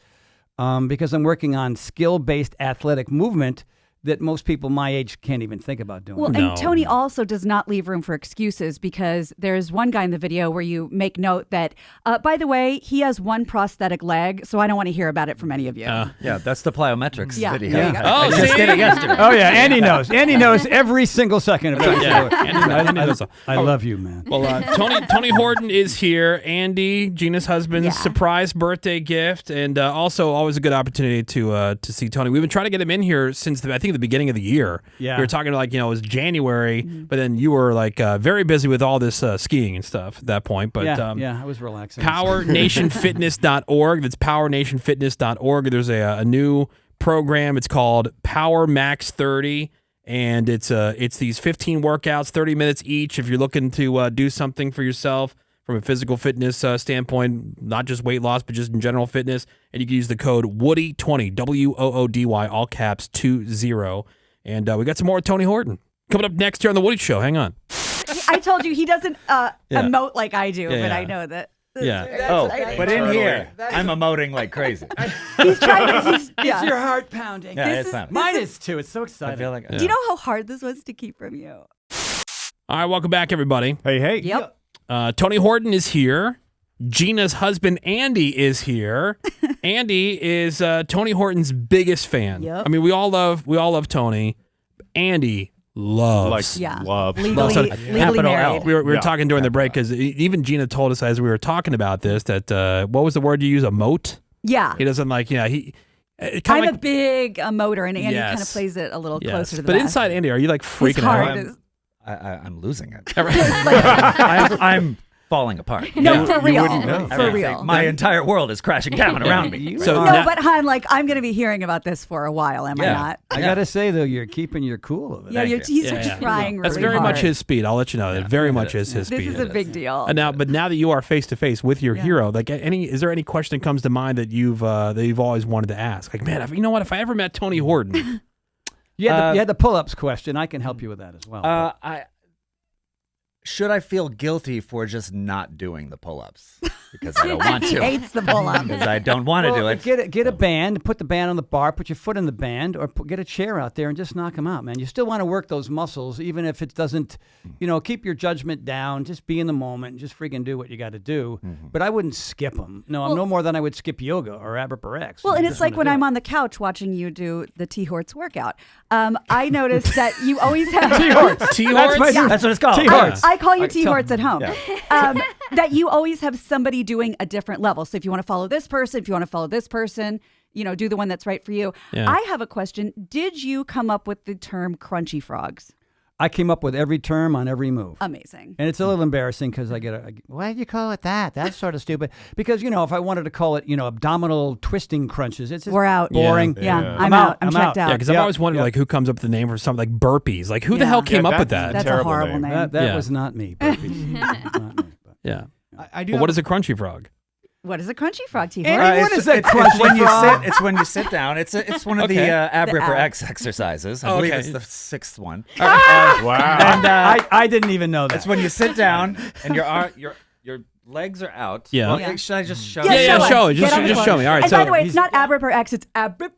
Speaker 7: because I'm working on skill-based athletic movement that most people my age can't even think about doing.
Speaker 5: Well,
Speaker 1: No.
Speaker 5: and Tony also does not leave room for excuses because there's one guy in the video where you make note that, by the way, he has one prosthetic leg, so I don't want to hear about it from any of you.
Speaker 3: Yeah, that's the plyometrics
Speaker 5: Yeah,
Speaker 3: video.
Speaker 5: there you go.
Speaker 3: I just did it yesterday.
Speaker 7: Oh yeah, Andy knows. Andy knows every single second of it.
Speaker 1: Yeah, Andy knows all.
Speaker 7: I love you, man.
Speaker 1: Well, Tony Horton is here. Andy, Gina's husband's surprise birthday gift, and also always a good opportunity to see Tony. We've been trying to get him in here since I think the beginning of the year.
Speaker 7: Yeah.
Speaker 1: We were talking it was January, but then you were very busy with all this skiing and stuff at that point. But
Speaker 7: I was relaxing.
Speaker 1: PowerNationFitness.org. That's PowerNationFitness.org. There's a new program. It's called Power Max 30. And it's these 15 workouts, 30 minutes each. If you're looking to do something for yourself from a physical fitness standpoint, not just weight loss, but just in general fitness, and you can use the code Woody20, WOODY, all caps 20. And we got some more with Tony Horton coming up next here on the Woody Show. Hang on.
Speaker 5: I told you he doesn't emote like I do, but I know that
Speaker 1: Yeah.
Speaker 3: Oh, but in here, I'm emoting like crazy.
Speaker 5: He's trying to.
Speaker 7: It's your heart pounding.
Speaker 3: Yeah,
Speaker 5: This
Speaker 3: it's
Speaker 5: is-
Speaker 3: not.
Speaker 7: Mine is too. It's so
Speaker 3: I
Speaker 7: exciting.
Speaker 3: feel like
Speaker 5: Do you know how hard this was to keep from you?
Speaker 1: All right, welcome back, everybody.
Speaker 4: Hey.
Speaker 5: Yep.
Speaker 1: Tony Horton is here. Gina's husband, Andy, is here. Andy is Tony Horton's biggest fan.
Speaker 5: Yep.
Speaker 1: I mean, we all love Tony. Andy loves.
Speaker 5: Yeah.
Speaker 4: Love.
Speaker 5: Legally
Speaker 3: Capital L.
Speaker 5: married.
Speaker 1: We were
Speaker 4: Yeah.
Speaker 1: talking during the break because even Gina told us as we were talking about this that what was the word you use? A moat.
Speaker 5: Yeah.
Speaker 1: He doesn't like. Yeah, he.
Speaker 5: I'm
Speaker 1: Kind
Speaker 5: a big motor, and Andy kind of
Speaker 1: Yes.
Speaker 5: plays it a little
Speaker 1: yes.
Speaker 5: closer to the
Speaker 1: But
Speaker 5: vest.
Speaker 1: inside Andy, are you like
Speaker 5: His
Speaker 1: freaking
Speaker 5: heart
Speaker 1: out?
Speaker 5: is-
Speaker 3: I'm losing it.
Speaker 1: Right.
Speaker 3: I'm falling apart.
Speaker 5: No, for real.
Speaker 4: wouldn't know.
Speaker 5: For real.
Speaker 3: My entire world is crashing down around me.
Speaker 1: So
Speaker 5: No,
Speaker 1: now-
Speaker 5: but hon, like I'm going to be hearing about this for a while, am I
Speaker 3: Yeah.
Speaker 5: not?
Speaker 7: I gotta say though, you're keeping your cool over
Speaker 5: Yeah,
Speaker 7: there.
Speaker 5: he's
Speaker 1: Yeah, yeah.
Speaker 5: trying
Speaker 1: That's
Speaker 5: really
Speaker 1: very
Speaker 5: hard.
Speaker 1: much his speed. I'll let you know. That very much is his
Speaker 5: This
Speaker 1: speed.
Speaker 5: is a big deal.
Speaker 1: But now that you are face to face with your hero, like is there any question that comes to mind that you've always wanted to ask? Like, man, you know what? If I ever met Tony Horton,
Speaker 7: You had the pull-ups question. I can help you with that as well.
Speaker 3: Should I feel guilty for just not doing the pull-ups because I don't want
Speaker 5: He
Speaker 3: to?
Speaker 5: hates the pull-up.
Speaker 3: Because I don't want to do it.
Speaker 7: Get a band, put the band on the bar, put your foot in the band, or get a chair out there and just knock them out, man. You still want to work those muscles, even if it doesn't, keep your judgment down. Just be in the moment and just freaking do what you got to do. But I wouldn't skip them. No more than I would skip yoga or Aberparex.
Speaker 5: Well, and it's like when I'm on the couch watching you do the T-Horts workout. I noticed that you always have
Speaker 1: T-Horts.
Speaker 3: That's what it's called.
Speaker 7: T-Horts.
Speaker 5: I call you
Speaker 7: I-
Speaker 5: T-Horts at home.
Speaker 3: Yeah.
Speaker 5: That you always have somebody doing a different level. So if you want to follow this person, if you want to follow this person, do the one that's right for you.
Speaker 1: Yeah.
Speaker 5: I have a question. Did you come up with the term crunchy frogs?
Speaker 7: I came up with every term on every move.
Speaker 5: Amazing.
Speaker 7: And it's a little embarrassing because I get why did you call it that? That's sort of stupid. Because, if I wanted to call it, abdominal twisting crunches, it's just
Speaker 5: We're out.
Speaker 7: boring.
Speaker 5: Yeah,
Speaker 4: Yeah.
Speaker 5: I'm out. I'm checked
Speaker 1: yeah,
Speaker 5: out.
Speaker 1: because I've always wondered like who comes up with the name for something like burpees. Like who the
Speaker 5: Yeah.
Speaker 1: hell came
Speaker 4: Yeah,
Speaker 1: up with
Speaker 4: that's-
Speaker 1: that?
Speaker 5: That's a
Speaker 4: Terrible
Speaker 5: horrible
Speaker 4: name.
Speaker 5: name.
Speaker 7: That
Speaker 1: Yeah.
Speaker 7: was not me, burpees. That was not me. But.
Speaker 1: Yeah.
Speaker 2: I do.
Speaker 1: Well, what is a crunchy frog?
Speaker 5: What is a crunchy frog,
Speaker 7: Andy,
Speaker 5: T-Horts?
Speaker 7: what is that
Speaker 3: it's
Speaker 7: crunchy
Speaker 3: when you
Speaker 7: frog?
Speaker 3: sit. It's when you sit down. It's one of
Speaker 1: Okay.
Speaker 3: the ab
Speaker 5: The
Speaker 3: ripper
Speaker 5: ab.
Speaker 3: X exercises. I
Speaker 1: Oh,
Speaker 3: believe
Speaker 1: okay.
Speaker 3: it's the sixth one.
Speaker 4: Wow.
Speaker 3: And
Speaker 7: I didn't even know that.
Speaker 3: it's when you sit down and your legs are out.
Speaker 1: Yeah.
Speaker 3: Well,
Speaker 5: Yeah.
Speaker 3: should I just show?
Speaker 1: Yeah,
Speaker 3: you?
Speaker 1: show it.
Speaker 5: Get on the
Speaker 1: Just
Speaker 5: phone.
Speaker 1: show me. All right,
Speaker 5: And
Speaker 1: so
Speaker 5: by the way, it's not Abripper X, it's Abripper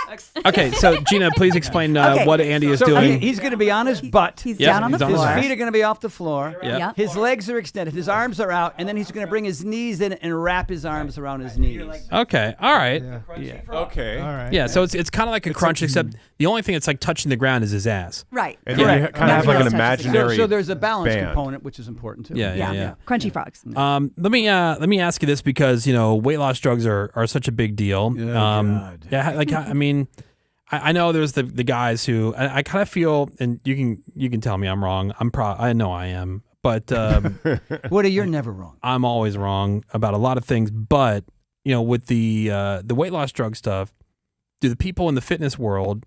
Speaker 5: X.
Speaker 1: okay, so Gina, please explain
Speaker 5: Okay.
Speaker 1: what Andy is
Speaker 7: So
Speaker 1: doing.
Speaker 7: he's going to be on his butt.
Speaker 5: He's
Speaker 1: Yep,
Speaker 5: down on the
Speaker 1: he's on his
Speaker 5: floor.
Speaker 1: back.
Speaker 7: His feet are going to be off the floor.
Speaker 1: Yeah.
Speaker 5: Yep.
Speaker 7: His legs are extended. His arms are out, and then he's going to bring his knees in and wrap his arms around his knees.
Speaker 1: Okay, all right.
Speaker 7: Yeah.
Speaker 4: Okay.
Speaker 2: All right.
Speaker 1: Yeah, so it's kind of like a crunch, except the only thing that's like touching the ground is his ass.
Speaker 5: Right.
Speaker 4: And then you
Speaker 7: Correct.
Speaker 4: kind of have like an
Speaker 5: That's what I was touching.
Speaker 4: imaginary.
Speaker 7: So there's a balance
Speaker 4: band.
Speaker 7: component, which is important too.
Speaker 1: Yeah.
Speaker 5: Crunchy frogs.
Speaker 1: Let me ask you this because weight loss drugs are such a big deal.
Speaker 7: God.
Speaker 1: Yeah, like I mean, I know there's the guys who I kind of feel, and you can tell me I'm wrong. I know I am, but
Speaker 7: Woody, you're never wrong.
Speaker 1: I'm always wrong about a lot of things. But with the weight loss drug stuff, do the people in the fitness world?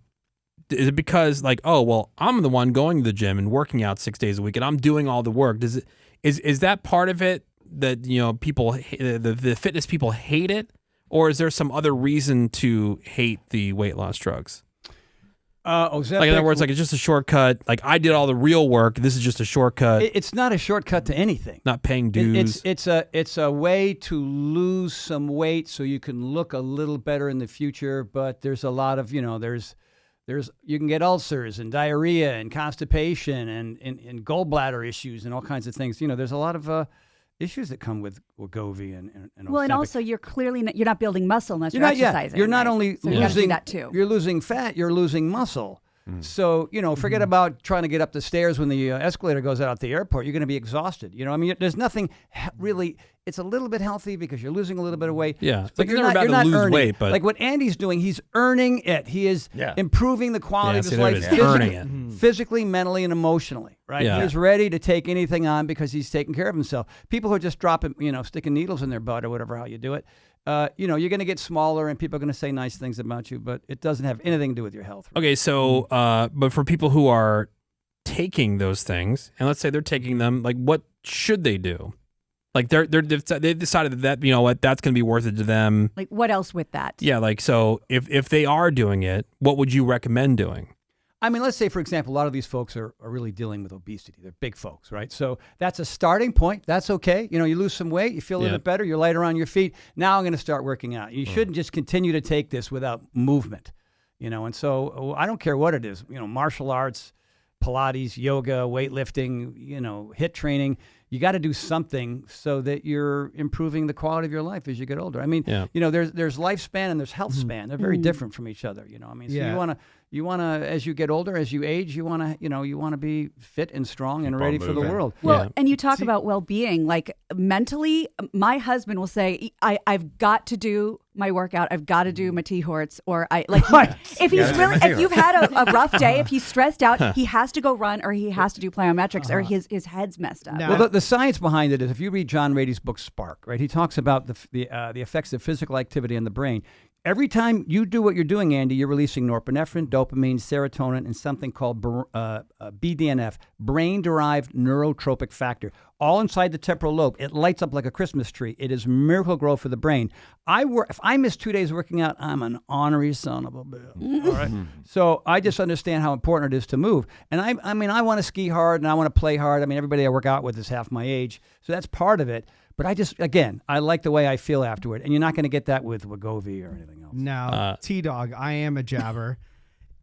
Speaker 1: Is it because like, oh well, I'm the one going to the gym and working out 6 days a week, and I'm doing all the work? Is that part of it that people the fitness people hate it, or is there some other reason to hate the weight loss drugs? Like in other words, like it's just a shortcut. Like I did all the real work. This is just a shortcut.
Speaker 7: It's not a shortcut to anything.
Speaker 1: Not paying dues.
Speaker 7: It's a way to lose some weight so you can look a little better in the future. But there's a lot of there's you can get ulcers and diarrhea and constipation and gallbladder issues and all kinds of things. There's a lot of issues that come with Wegovy and
Speaker 5: Well, and
Speaker 7: Ozempic.
Speaker 5: also you're clearly you're not building muscle unless you're
Speaker 7: You're not,
Speaker 5: exercising.
Speaker 7: You're not
Speaker 5: right?
Speaker 7: only
Speaker 5: So you gotta do
Speaker 7: losing
Speaker 5: that too.
Speaker 7: You're losing fat. You're losing muscle. So forget about trying to get up the stairs when the escalator goes out at the airport. You're going to be exhausted. There's nothing really. It's a little bit healthy because you're losing a little bit of weight.
Speaker 1: Yeah, it's
Speaker 7: but
Speaker 1: like you're never about to lose
Speaker 7: earning.
Speaker 1: weight, but-
Speaker 7: like what Andy's doing, he's earning it. He is improving the quality
Speaker 1: Yeah,
Speaker 7: of
Speaker 1: see,
Speaker 7: his
Speaker 1: there it
Speaker 7: life,
Speaker 1: is.
Speaker 7: physically,
Speaker 1: Earning it.
Speaker 7: physically, mentally, and emotionally. Right?
Speaker 1: Yeah.
Speaker 7: He's ready to take anything on because he's taking care of himself. People who are just dropping, sticking needles in their butt or whatever how you do it. You're going to get smaller and people are going to say nice things about you, but it doesn't have anything to do with your health.
Speaker 1: Okay, so but for people who are taking those things, and let's say they're taking them, like what should they do? Like they've decided that what that's going to be worth it to them.
Speaker 5: Like what else with that?
Speaker 1: Yeah, like so if they are doing it, what would you recommend doing?
Speaker 7: I mean, let's say, for example, a lot of these folks are really dealing with obesity. They're big folks, right? So that's a starting point. That's okay. You know, you lose some weight, you feel a little bit better, you're lighter on your feet. Now I'm going to start working out. You shouldn't just continue to take this without movement, you know. And so I don't care what it is, you know, martial arts, Pilates, yoga, weightlifting, you know, HIIT training. You got to do something so that you're improving the quality of your life as you get older. I mean, you know, there's lifespan and there's health span. They're very different from each other. You know, I mean, so you want to, as you get older, as you age, you want to be fit and strong and ready for the world.
Speaker 5: Well, and you talk about well-being, like mentally. My husband will say, "I've got to do my workout. I've got to do my T-Horts," or if you've had a rough day, if he's stressed out, he has to go run, or he has to do plyometrics, or his head's messed up.
Speaker 7: Well, the science behind it is, if you read John Rady's book Spark, right, he talks about the effects of physical activity on the brain. Every time you do what you're doing, Andy, you're releasing norepinephrine, dopamine, serotonin, and something called BDNF, brain-derived neurotropic factor, all inside the temporal lobe. It lights up like a Christmas tree. It is miracle grow for the brain. If I miss 2 days working out, I'm an ornery son of a bitch. All right. So I just understand how important it is to move. And I mean, I want to ski hard and I want to play hard. I mean, everybody I work out with is half my age, so that's part of it. But I like the way I feel afterward. And you're not going to get that with Wegovy or anything else.
Speaker 2: Now, T-Dog, I am a jabber.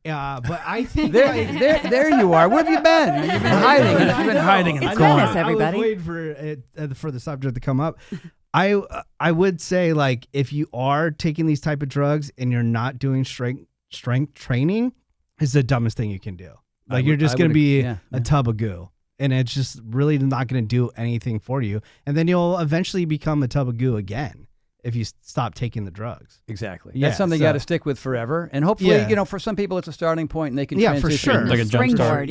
Speaker 2: But I think
Speaker 7: there you are. Where have you been? You've been hiding. You've been hiding in the corner.
Speaker 5: Everybody.
Speaker 2: I was waiting for the subject to come up. I would say, like, if you are taking these type of drugs and you're not doing strength training, it's the dumbest thing you can do. Like, you're just going to be a tub of goo. And it's just really not going to do anything for you. And then you'll eventually become a tub of goo again if you stop taking the drugs.
Speaker 7: Exactly. That's something you got to stick with forever. And hopefully, you know, for some people, it's a starting point and they can transition.
Speaker 2: For sure.
Speaker 1: Like a jump start.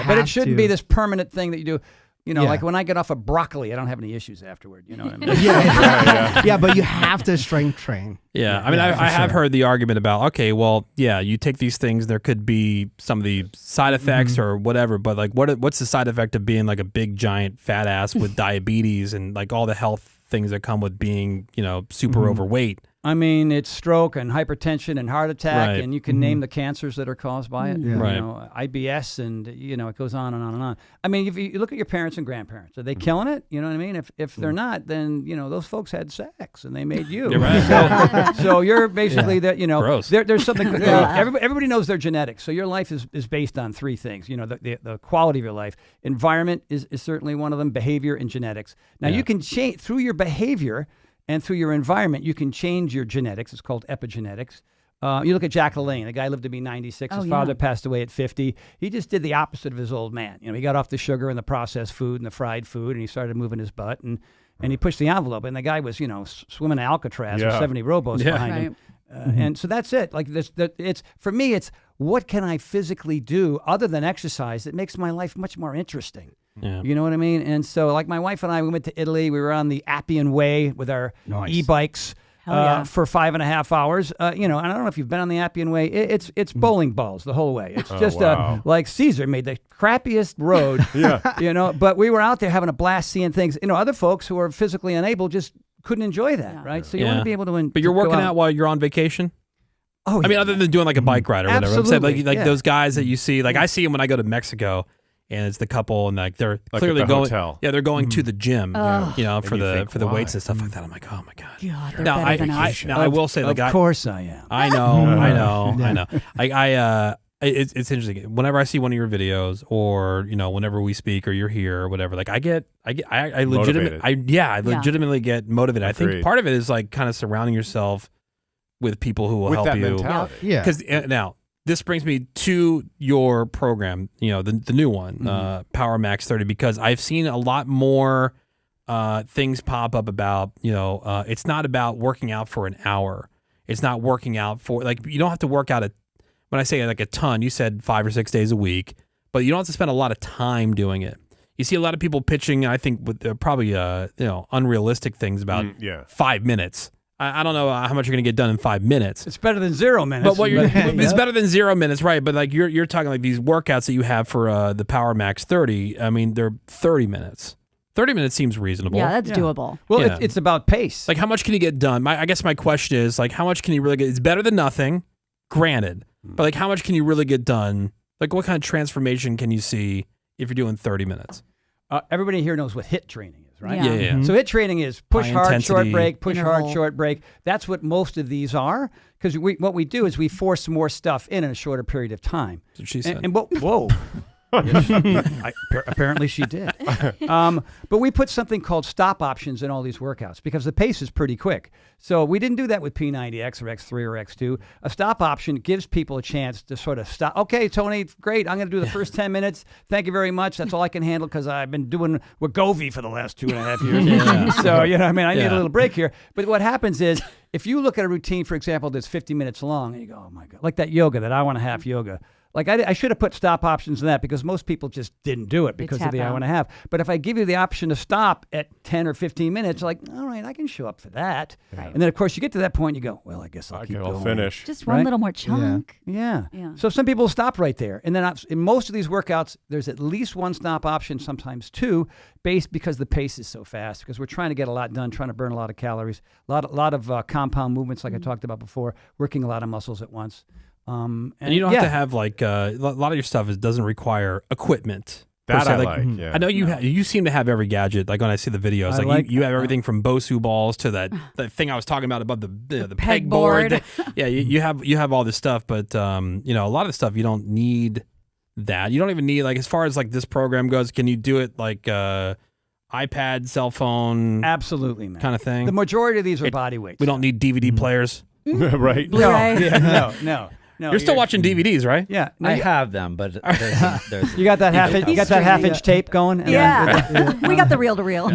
Speaker 7: But it shouldn't be this permanent thing that you do. You know, like when I get off of broccoli, I don't have any issues afterward. You know what I mean?
Speaker 2: Yeah, but you have to strength train.
Speaker 1: Yeah, I mean, I have heard the argument about, okay, well, yeah, you take these things, there could be some of the side effects or whatever, but like, what's the side effect of being like a big giant fat ass with diabetes and like all the health things that come with being, you know, super overweight?
Speaker 7: I mean, it's stroke and hypertension and heart attack, and you can name the cancers that are caused by it. You know, IBS, and you know, it goes on and on and on. I mean, if you look at your parents and grandparents, are they killing it? You know what I mean? If they're not, then you know those folks had sex and they made you.
Speaker 1: You're right.
Speaker 7: So you're basically that. You know,
Speaker 1: gross.
Speaker 7: There's something. Everybody knows their genetics. So your life is based on three things. You know, the quality of your life. Environment is certainly one of them. Behavior and genetics. Now you can change through your behavior. And through your environment, you can change your genetics. It's called epigenetics. You look at Jack LaLanne. The guy lived to be 96. His father passed away at 50. He just did the opposite of his old man. You know, he got off the sugar and the processed food and the fried food, and he started moving his butt, and he pushed the envelope. And the guy was, you know, swimming in Alcatraz with 70 rowboats behind him. And so that's it. Like it's for me. It's what can I physically do other than exercise that makes my life much more interesting. Yeah. You know what I mean? And so, like my wife and I, we went to Italy. We were on the Appian Way with our e-bikes for 5.5 hours. You know, and I don't know if you've been on the Appian Way. It's bowling balls the whole way. It's just like Caesar made the crappiest road. You know, but we were out there having a blast, seeing things. You know, other folks who are physically unable just couldn't enjoy that, right? So you want to be able to.
Speaker 1: But you're working out while you're on vacation.
Speaker 7: Oh,
Speaker 1: I mean, other than doing like a bike ride or whatever.
Speaker 7: Absolutely.
Speaker 1: I'm saying like those guys that you see. Like I see them when I go to Mexico. And it's the couple, and like they're
Speaker 4: like
Speaker 1: clearly
Speaker 4: at the
Speaker 1: going.
Speaker 4: Hotel.
Speaker 1: Yeah, they're going to the gym, you know, for the
Speaker 4: why?
Speaker 1: weights and stuff like that. I'm like, oh my god.
Speaker 5: They're
Speaker 1: Now
Speaker 5: better than us.
Speaker 1: I will say, like,
Speaker 7: of course I am.
Speaker 1: I know. It's interesting. Whenever I see one of your videos, or you know, whenever we speak, or you're here, or whatever, like I legitimately get motivated. I think part of it is like kind of surrounding yourself with people who will help
Speaker 4: that
Speaker 1: you.
Speaker 4: Mentality.
Speaker 2: Yeah.
Speaker 1: Because now. This brings me to your program, you know, the new one, Power Max 30, because I've seen a lot more things pop up about, you know, it's not about working out for an hour. It's not working out for, like, you don't have to work out when I say like a ton, you said 5 or 6 days a week, but you don't have to spend a lot of time doing it. You see a lot of people pitching, I think, with probably, you know, unrealistic things about 5 minutes. I don't know how much you're going to get done in 5 minutes.
Speaker 7: It's better than 0 minutes.
Speaker 1: But it's better than 0 minutes, right? But like you're talking like these workouts that you have for the Power Max 30. I mean, they're 30 minutes. 30 minutes seems reasonable.
Speaker 5: Yeah, that's doable.
Speaker 7: Well, it's about pace.
Speaker 1: Like, how much can you get done? I guess my question is, like, how much can you really get? It's better than nothing, granted. But like, how much can you really get done Like, what kind of transformation can you see if you're doing 30 minutes?
Speaker 7: Everybody here knows what HIIT training is, right?
Speaker 5: Yeah.
Speaker 1: Yeah.
Speaker 7: So HIIT training is push
Speaker 1: High
Speaker 7: hard,
Speaker 1: intensity.
Speaker 7: short break, push hard,
Speaker 5: Interval.
Speaker 7: short break. That's what most of these are. Because what we do is we force more stuff in a shorter period of time.
Speaker 1: That's what she said.
Speaker 7: Whoa. Apparently she did. But we put something called stop options in all these workouts because the pace is pretty quick. So we didn't do that with P90X or X3 or X2. A stop option gives people a chance to sort of stop. Okay, Tony, great. I'm going to do the first 10 minutes. Thank you very much. That's all I can handle because I've been doing Wegovy for the last 2.5 years.
Speaker 1: Yeah.
Speaker 7: So, I need
Speaker 1: Yeah.
Speaker 7: a little break here. But what happens is if you look at a routine, for example, that's 50 minutes long and you go, oh my God, like that yoga, that hour and a half yoga. Like I should have put stop options in that because most people just didn't do it because of the
Speaker 5: tap
Speaker 7: hour and a half. But if I give you the option to stop at 10 or 15 minutes, like, all right, I can show up for that.
Speaker 5: Right.
Speaker 7: And then, of course, you get to that point, you go, well, I guess I'll keep going.
Speaker 4: I'll finish.
Speaker 5: Just one
Speaker 7: Right?
Speaker 5: little more chunk.
Speaker 7: Yeah.
Speaker 5: Yeah.
Speaker 7: So some people stop right there. And then in most of these workouts, there's at least one stop option, sometimes two, based because the pace is so fast, because we're trying to get a lot done, trying to burn a lot of calories, a lot of compound movements like I talked about before, working a lot of muscles at once.
Speaker 1: And you don't have to have like a lot of your stuff doesn't require equipment. per
Speaker 4: That
Speaker 1: se.
Speaker 4: I
Speaker 1: Like,
Speaker 4: like. Yeah.
Speaker 1: I know you seem to have every gadget. Like when I see the videos, you have everything from Bosu balls to that thing I was talking about above the peg board. Yeah, you have all this stuff, but a lot of the stuff you don't need that. You don't even need like as far as like this program goes. Can you do it like iPad, cell phone,
Speaker 7: Absolutely, man.
Speaker 1: kind of thing?
Speaker 7: The majority of these are body weights.
Speaker 1: We don't need DVD players.
Speaker 4: Right.
Speaker 5: Blu-ray.
Speaker 7: No.
Speaker 1: You're still watching DVDs, right?
Speaker 7: Yeah. No,
Speaker 3: I have them, but there's
Speaker 7: you got that half-inch tape going?
Speaker 5: Yeah. We got the reel to reel.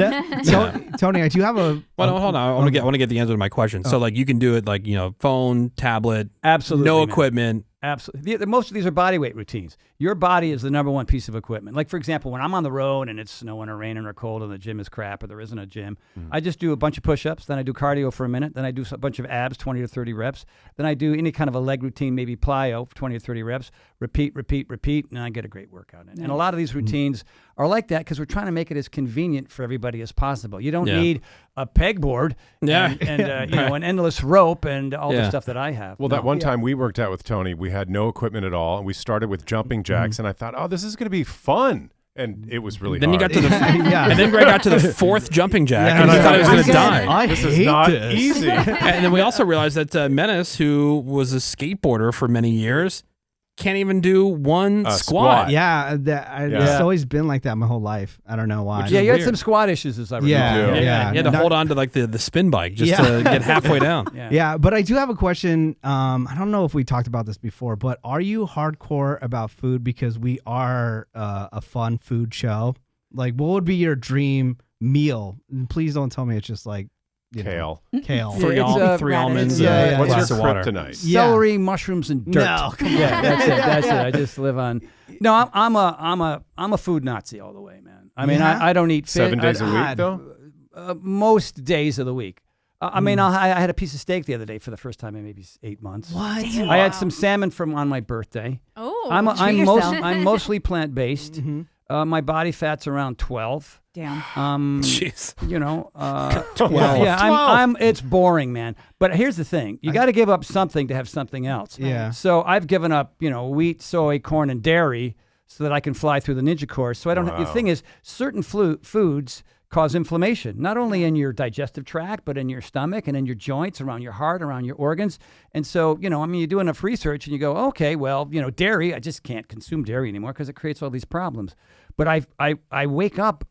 Speaker 2: Tony, I do have a.
Speaker 1: Well, no, hold on. I want to get the answer to my question. So, like, you can do it like phone, tablet,
Speaker 7: Absolutely.
Speaker 1: no
Speaker 7: man.
Speaker 1: equipment.
Speaker 7: Absolutely. Most of these are body weight routines. Your body is the number one piece of equipment. Like, for example, when I'm on the road and it's snowing or raining or cold and the gym is crap or there isn't a gym, I just do a bunch of push-ups. Then I do cardio for a minute. Then I do a bunch of abs, 20 to 30 reps. Then I do any kind of a leg routine, maybe plyo, 20 or 30 reps. Repeat, and I get a great workout in. And a lot of these routines are like that because we're trying to make it as convenient for everybody as possible. You don't need a pegboard and an endless rope and all the stuff that I have.
Speaker 4: Well, that one time we worked out with Tony, we had no equipment at all, and we started with jumping jacks, and I thought, oh, this is going to be fun. And it was really
Speaker 1: Then
Speaker 4: hard.
Speaker 1: you got to the and then Greg got to the fourth jumping jack,
Speaker 2: Yeah,
Speaker 1: and I
Speaker 2: yeah.
Speaker 1: thought he was going to die.
Speaker 2: I
Speaker 4: This
Speaker 2: hate
Speaker 4: is not
Speaker 2: this.
Speaker 4: easy.
Speaker 1: And then we also realized that Menace, who was a skateboarder for many years, can't even do one squat.
Speaker 4: squat.
Speaker 2: Yeah, it's always been like that my whole life. I don't know why.
Speaker 1: Which
Speaker 7: Yeah,
Speaker 1: is
Speaker 7: you had
Speaker 1: weird.
Speaker 7: some squat issues as I recall.
Speaker 2: Yeah,
Speaker 4: Yeah.
Speaker 1: You had to hold on to like the spin bike just to get halfway down.
Speaker 2: Yeah, but I do have a question. I don't know if we talked about this before, but are you hardcore about food? Because we are a fun food show. Like, what would be your dream meal? And please don't tell me it's just like
Speaker 4: Kale.
Speaker 2: Kale.
Speaker 1: Three
Speaker 5: radish.
Speaker 1: almonds,
Speaker 2: Yeah,
Speaker 4: What's
Speaker 1: glass
Speaker 4: your
Speaker 1: of water.
Speaker 4: kryptonite?
Speaker 2: Yeah.
Speaker 7: Celery, mushrooms, and dirt.
Speaker 2: No, come on.
Speaker 7: Yeah, that's it. I just live on. No, I'm a food Nazi all the way, man. I mean,
Speaker 2: Yeah?
Speaker 7: I don't eat fish.
Speaker 4: 7 days a week,
Speaker 2: God.
Speaker 4: though?
Speaker 7: Most days of the week. I mean, I had a piece of steak the other day for the first time in maybe 8 months.
Speaker 2: What?
Speaker 7: I had some salmon on my birthday.
Speaker 6: Oh,
Speaker 7: I'm mostly plant based.
Speaker 2: Mm-hmm.
Speaker 7: My body fat's around 12.
Speaker 5: Damn.
Speaker 1: Jeez.
Speaker 2: 12.
Speaker 7: Yeah, I'm. It's boring, man. But here's the thing: you got to give up something to have something else.
Speaker 2: Yeah.
Speaker 7: So I've given up, wheat, soy, corn, and dairy, so that I can fly through the ninja course. So I don't. The thing is, certain foods cause inflammation, not only in your digestive tract, but in your stomach and in your joints, around your heart, around your organs. And so, you do enough research and you go, okay, well, dairy, I just can't consume dairy anymore because it creates all these problems. But I wake up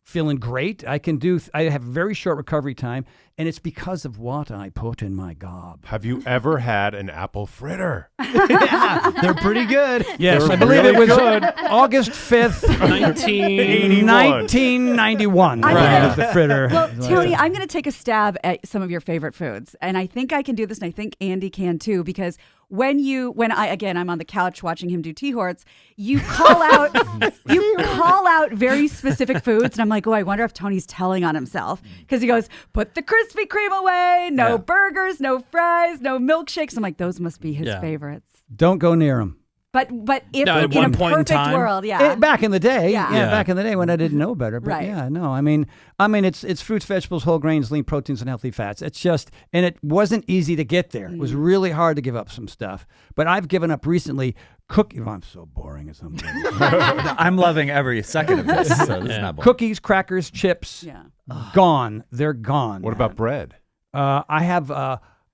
Speaker 7: feeling great. I have very short recovery time, and it's because of what I put in my gob.
Speaker 4: Have you ever had an apple fritter?
Speaker 2: Yeah, they're pretty good.
Speaker 7: Yes,
Speaker 4: They're
Speaker 7: I believe
Speaker 4: really
Speaker 7: it was
Speaker 4: good.
Speaker 7: August 5th, 1991.
Speaker 5: Right.
Speaker 7: Was the fritter.
Speaker 5: Well, Tony, I'm going to take a stab at some of your favorite foods, and I think I can do this, and I think Andy can too, because when I'm on the couch watching him do T-Horts, you call out very specific foods, and I'm like, oh, I wonder if Tony's telling on himself, because he goes, put the Krispy Kreme away, no burgers, no fries, no milkshakes. I'm like, those must be his favorites.
Speaker 7: Don't go near them.
Speaker 5: But if
Speaker 1: No, at
Speaker 5: in a
Speaker 1: one point in
Speaker 5: perfect
Speaker 1: time.
Speaker 5: world, yeah.
Speaker 7: Back in the day,
Speaker 5: Yeah.
Speaker 7: back in the day when I didn't know better. But
Speaker 5: Right.
Speaker 7: yeah, no, I mean, it's fruits, vegetables, whole grains, lean proteins, and healthy fats. It's just, and it wasn't easy to get there. It was really hard to give up some stuff. But I've given up recently cookie. Oh, I'm so boring or something.
Speaker 3: I'm loving every second of this. So this is not boring.
Speaker 7: Cookies, crackers, chips,
Speaker 5: Yeah.
Speaker 7: gone. They're gone.
Speaker 4: What about bread?
Speaker 7: I have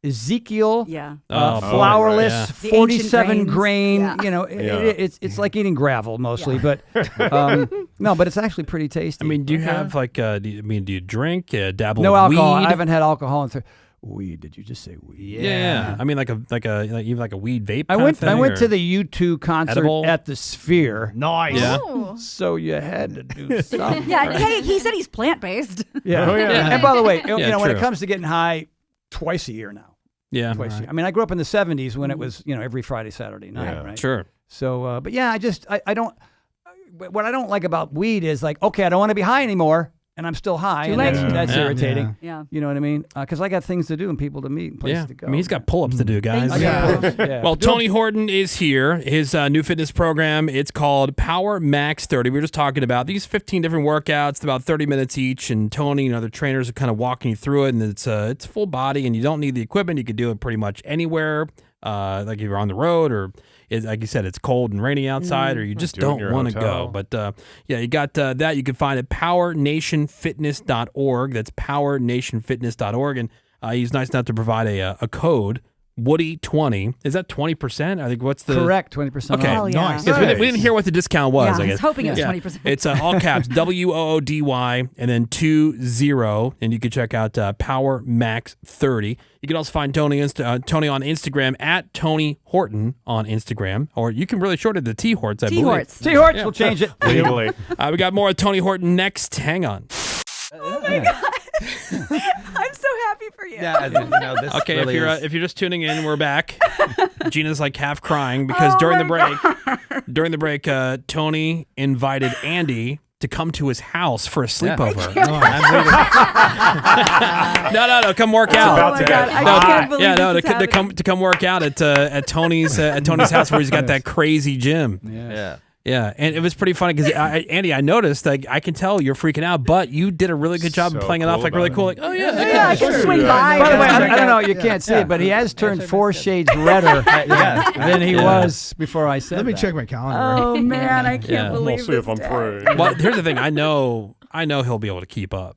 Speaker 7: Ezekiel.
Speaker 5: Yeah.
Speaker 7: Flourless,
Speaker 1: yeah.
Speaker 5: The
Speaker 7: 47
Speaker 5: ancient
Speaker 7: grain.
Speaker 5: grains.
Speaker 7: You know, it's like eating gravel mostly, but no, but it's actually pretty tasty.
Speaker 1: I mean, do you have like? Do you drink? Dabble
Speaker 7: no
Speaker 1: with
Speaker 7: alcohol.
Speaker 1: weed?
Speaker 7: I haven't had alcohol in weed. Did you just say weed?
Speaker 1: Yeah. I mean, like even like a weed vape.
Speaker 7: I
Speaker 1: kind
Speaker 7: went.
Speaker 1: of thing,
Speaker 7: I went
Speaker 1: or-
Speaker 7: to the U2 concert
Speaker 1: edible?
Speaker 7: at the Sphere.
Speaker 2: Nice.
Speaker 1: Yeah.
Speaker 6: Oh.
Speaker 7: So you had to do something.
Speaker 5: Yeah. Hey, he said he's plant based.
Speaker 7: Yeah.
Speaker 4: Oh, yeah.
Speaker 7: And by the way, you
Speaker 1: Yeah,
Speaker 7: know, when it
Speaker 1: true.
Speaker 7: comes to getting high, twice a year now.
Speaker 1: Yeah.
Speaker 7: Twice a year. I mean, I grew up in the 70s when it was, you know, every Friday, Saturday night,
Speaker 4: Yeah.
Speaker 7: right?
Speaker 1: Sure.
Speaker 7: So, but yeah, I don't. What I don't like about weed is like, okay, I don't want to be high anymore, and I'm still high.
Speaker 5: Too
Speaker 7: and
Speaker 5: late.
Speaker 7: That's
Speaker 1: Yeah.
Speaker 7: irritating.
Speaker 5: Yeah.
Speaker 7: You know what I mean? Because I got things to do and people to meet and places
Speaker 1: Yeah.
Speaker 7: to go.
Speaker 1: I mean, he's got pull-ups to do, guys.
Speaker 5: Thank
Speaker 7: I
Speaker 5: you.
Speaker 7: got yeah.
Speaker 1: Well, Tony Horton is here. His new fitness program, it's called Power Max 30. We were just talking about these 15 different workouts, about 30 minutes each, and Tony and other trainers are kind of walking you through it, and it's full body, and you don't need the equipment. You can do it pretty much anywhere, like if you're on the road or, like you said, it's cold and rainy outside, or you just
Speaker 4: Do it in
Speaker 1: don't
Speaker 4: your
Speaker 1: want to
Speaker 4: hotel.
Speaker 1: go. But yeah, you got that. You can find it at powernationfitness.org. That's powernationfitness.org. And he's nice enough to provide a code, Woody20. Is that 20%? I think what's the...
Speaker 7: Correct, 20%
Speaker 1: Okay.
Speaker 5: Hell yeah.
Speaker 2: Nice.
Speaker 1: Because we didn't hear what the discount was.
Speaker 5: Yeah,
Speaker 1: I
Speaker 5: I
Speaker 1: guess.
Speaker 5: was hoping it was
Speaker 1: Yeah.
Speaker 5: 20%.
Speaker 1: It's all caps, WOODY, and then 20, and you can check out Power Max 30. You can also find Tony on Instagram at Tony Horton on Instagram, or you can really short it to T Horts. I believe.
Speaker 5: T-Horts.
Speaker 7: T-Horts will change it.
Speaker 4: Legally.
Speaker 1: We got more of Tony Horton next. Hang on.
Speaker 5: I'm so happy for you.
Speaker 3: Yeah, and, you know, this
Speaker 1: Okay,
Speaker 3: really is-
Speaker 1: if you're just tuning in, we're back. Gina's like half crying because during the break, Tony invited Andy to come to his house for a sleepover. No, come work out.
Speaker 4: about
Speaker 5: Oh
Speaker 4: to
Speaker 5: my God,
Speaker 4: get
Speaker 5: I can't believe
Speaker 1: Yeah, no,
Speaker 5: this is happening.
Speaker 1: to come work out at Tony's house where he's got that crazy gym.
Speaker 3: Yeah.
Speaker 1: Yeah, and it was pretty funny because Andy, I noticed, like, I can tell you're freaking out, but you did a really good job of
Speaker 4: So
Speaker 1: playing it off
Speaker 4: cool
Speaker 1: like really
Speaker 4: about
Speaker 1: cool.
Speaker 4: it.
Speaker 1: Like, oh yeah,
Speaker 5: Yeah, I can swing by.
Speaker 7: By the way,
Speaker 5: and-
Speaker 7: I don't know, you can't see it, but he has turned 4 shades redder than he was before I said
Speaker 2: Let me
Speaker 7: that.
Speaker 2: check my calendar.
Speaker 5: Oh man, I can't
Speaker 1: Yeah.
Speaker 5: believe
Speaker 4: We'll see if
Speaker 5: this
Speaker 4: I'm
Speaker 5: day.
Speaker 4: free.
Speaker 1: Well, here's the thing. I know he'll be able to keep up.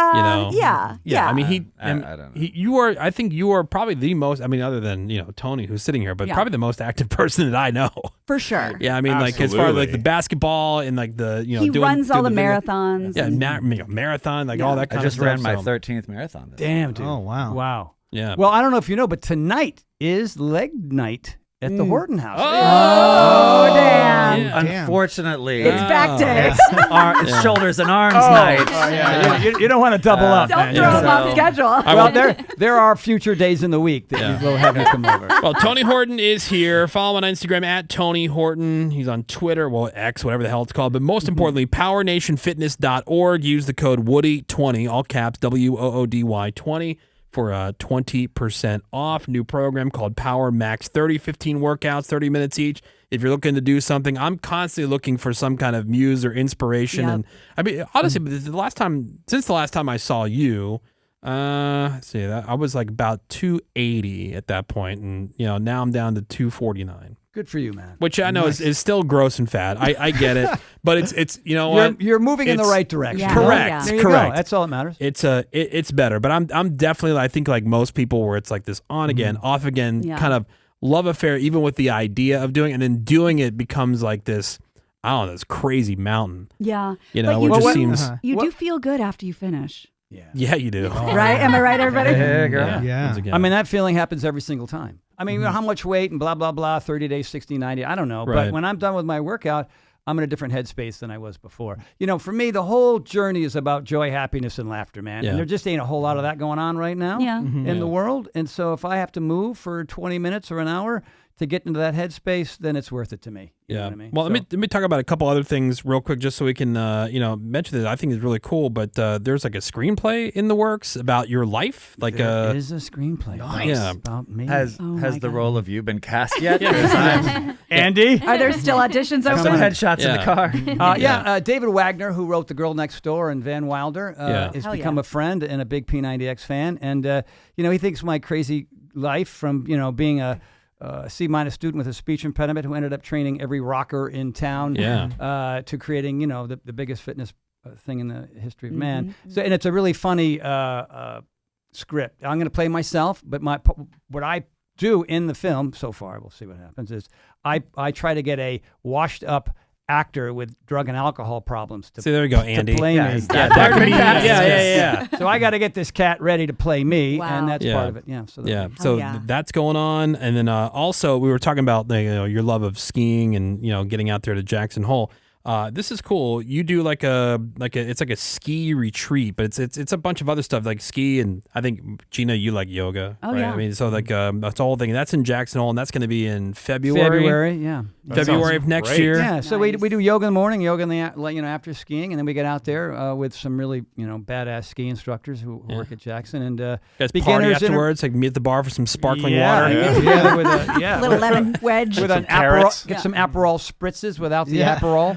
Speaker 1: You know.
Speaker 5: Yeah.
Speaker 1: I mean,
Speaker 3: I don't know.
Speaker 1: I think you are probably the most. I mean, other than Tony, who's sitting here, but
Speaker 5: Yeah.
Speaker 1: probably the most active person that I know.
Speaker 5: for sure.
Speaker 1: Yeah, I mean, like as far as like
Speaker 4: Absolutely.
Speaker 1: the basketball and like the
Speaker 5: He
Speaker 1: doing,
Speaker 5: runs all the
Speaker 1: thing.
Speaker 5: marathons.
Speaker 1: Yeah,
Speaker 5: and-
Speaker 1: marathon, like
Speaker 5: Yeah.
Speaker 1: all that
Speaker 3: I
Speaker 1: kind
Speaker 3: just
Speaker 1: of stuff.
Speaker 3: ran my
Speaker 1: so-
Speaker 3: 13th marathon. This
Speaker 7: Damn, dude.
Speaker 2: Oh, wow.
Speaker 7: Wow.
Speaker 1: Yeah.
Speaker 7: Well, I don't know if you know, but tonight is leg night at the Horton House.
Speaker 5: Oh, damn.
Speaker 1: Yeah.
Speaker 3: Unfortunately,
Speaker 5: It's back day.
Speaker 3: it's shoulders and arms night.
Speaker 7: You don't want to double up,
Speaker 5: Don't
Speaker 7: man.
Speaker 5: throw him
Speaker 3: so-
Speaker 5: off schedule.
Speaker 7: Well, there are future days in the week that we'll have you come over.
Speaker 1: Well, Tony Horton is here. Follow him on Instagram at Tony Horton. He's on Twitter, well, X, whatever the hell it's called. But most importantly, powernationfitness.org. Use the code Woody20, all caps, WOODY 20, for 20% off. New program called Power Max 30, 15 workouts, 30 minutes each. If you're looking to do something, I'm constantly looking for some kind of muse or inspiration.
Speaker 5: Yep.
Speaker 1: And I mean, honestly, since the last time I saw you, let's see, I was like about 280 at that point, and now I'm down to 249,
Speaker 7: Good for you, man.
Speaker 1: which I know is still gross and fat. I get it, but it's what
Speaker 7: You're moving in the
Speaker 1: It's-
Speaker 7: right direction.
Speaker 5: Yeah.
Speaker 1: correct,
Speaker 5: Yeah.
Speaker 7: There you
Speaker 1: correct.
Speaker 7: go. That's all that matters.
Speaker 1: It's better, but I'm definitely, I think, like most people, where it's like this on again, off again
Speaker 5: Yeah.
Speaker 1: kind of love affair, even with the idea of doing it, and then doing it becomes like this, I don't know, this crazy mountain,
Speaker 5: Yeah.
Speaker 1: which
Speaker 5: But
Speaker 1: just
Speaker 5: do-
Speaker 1: seems,
Speaker 5: You do
Speaker 7: What-
Speaker 5: feel good after you finish,
Speaker 1: yeah, you do.
Speaker 5: right? Am I right, everybody?
Speaker 3: Yeah, girl.
Speaker 2: Yeah.
Speaker 1: once again.
Speaker 7: I mean, that feeling happens every single time. I mean, how much weight and blah, blah, blah, 30 days, 60, 90, I don't know.
Speaker 1: Right.
Speaker 7: But when I'm done with my workout, I'm in a different headspace than I was before. For me, the whole journey is about joy, happiness, and laughter, man.
Speaker 1: Yeah.
Speaker 7: And there just ain't a whole lot of that going on right now
Speaker 5: Yeah.
Speaker 7: in the world. And so if I have to move for 20 minutes or an hour to get into that headspace, then it's worth it to me. You know what I mean?
Speaker 1: Well,
Speaker 7: So-
Speaker 1: let me talk about a couple other things real quick, just so we can mention this. I think it's really cool. But there's like a screenplay in the works about your life, like
Speaker 7: There is a screenplay
Speaker 1: Yeah.
Speaker 7: about me.
Speaker 3: Has
Speaker 5: Oh my
Speaker 3: the
Speaker 5: God.
Speaker 3: role of you been cast yet? 'Cause I'm-
Speaker 7: Andy?
Speaker 5: Are there still auditions
Speaker 3: some
Speaker 5: open?
Speaker 3: headshots in the
Speaker 1: Yeah.
Speaker 3: car.
Speaker 7: David Wagner, who wrote The Girl Next Door and Van Wilder, has
Speaker 5: Hell
Speaker 7: become
Speaker 5: yeah.
Speaker 7: a friend and a big P90X fan. And, he thinks my crazy life from, being a C- student with a speech impediment who ended up training every rocker in town to creating, the biggest fitness thing in the history of man. So, and it's a really funny script. I'm going to play myself, but what I do in the film so far, we'll see what happens, is I try to get a washed up actor with drug and alcohol problems to,
Speaker 1: See, there we go, Andy.
Speaker 7: to play me.
Speaker 1: That could be, yeah.
Speaker 7: So I got to get this cat ready to play me, and that's part of it. Yeah. So
Speaker 1: that's going on, and then also we were talking about your love of skiing and getting out there to Jackson Hole. This is cool. You do like a it's like a ski retreat, but it's a bunch of other stuff like ski, and I think Gina, you like yoga.
Speaker 5: Oh
Speaker 1: right?
Speaker 5: yeah.
Speaker 1: I mean, so like that's the whole thing. That's in Jackson Hole, and that's going to be in February. February of next year.
Speaker 7: Yeah. So we do yoga in the morning, yoga in the after skiing, and then we get out there with some really badass ski instructors who work at Jackson, and
Speaker 1: guys party afterwards. Like meet at the bar for some sparkling water.
Speaker 7: Yeah. With a
Speaker 5: little lemon wedge
Speaker 7: with an Aperol. Get some Aperol spritzes without the Aperol.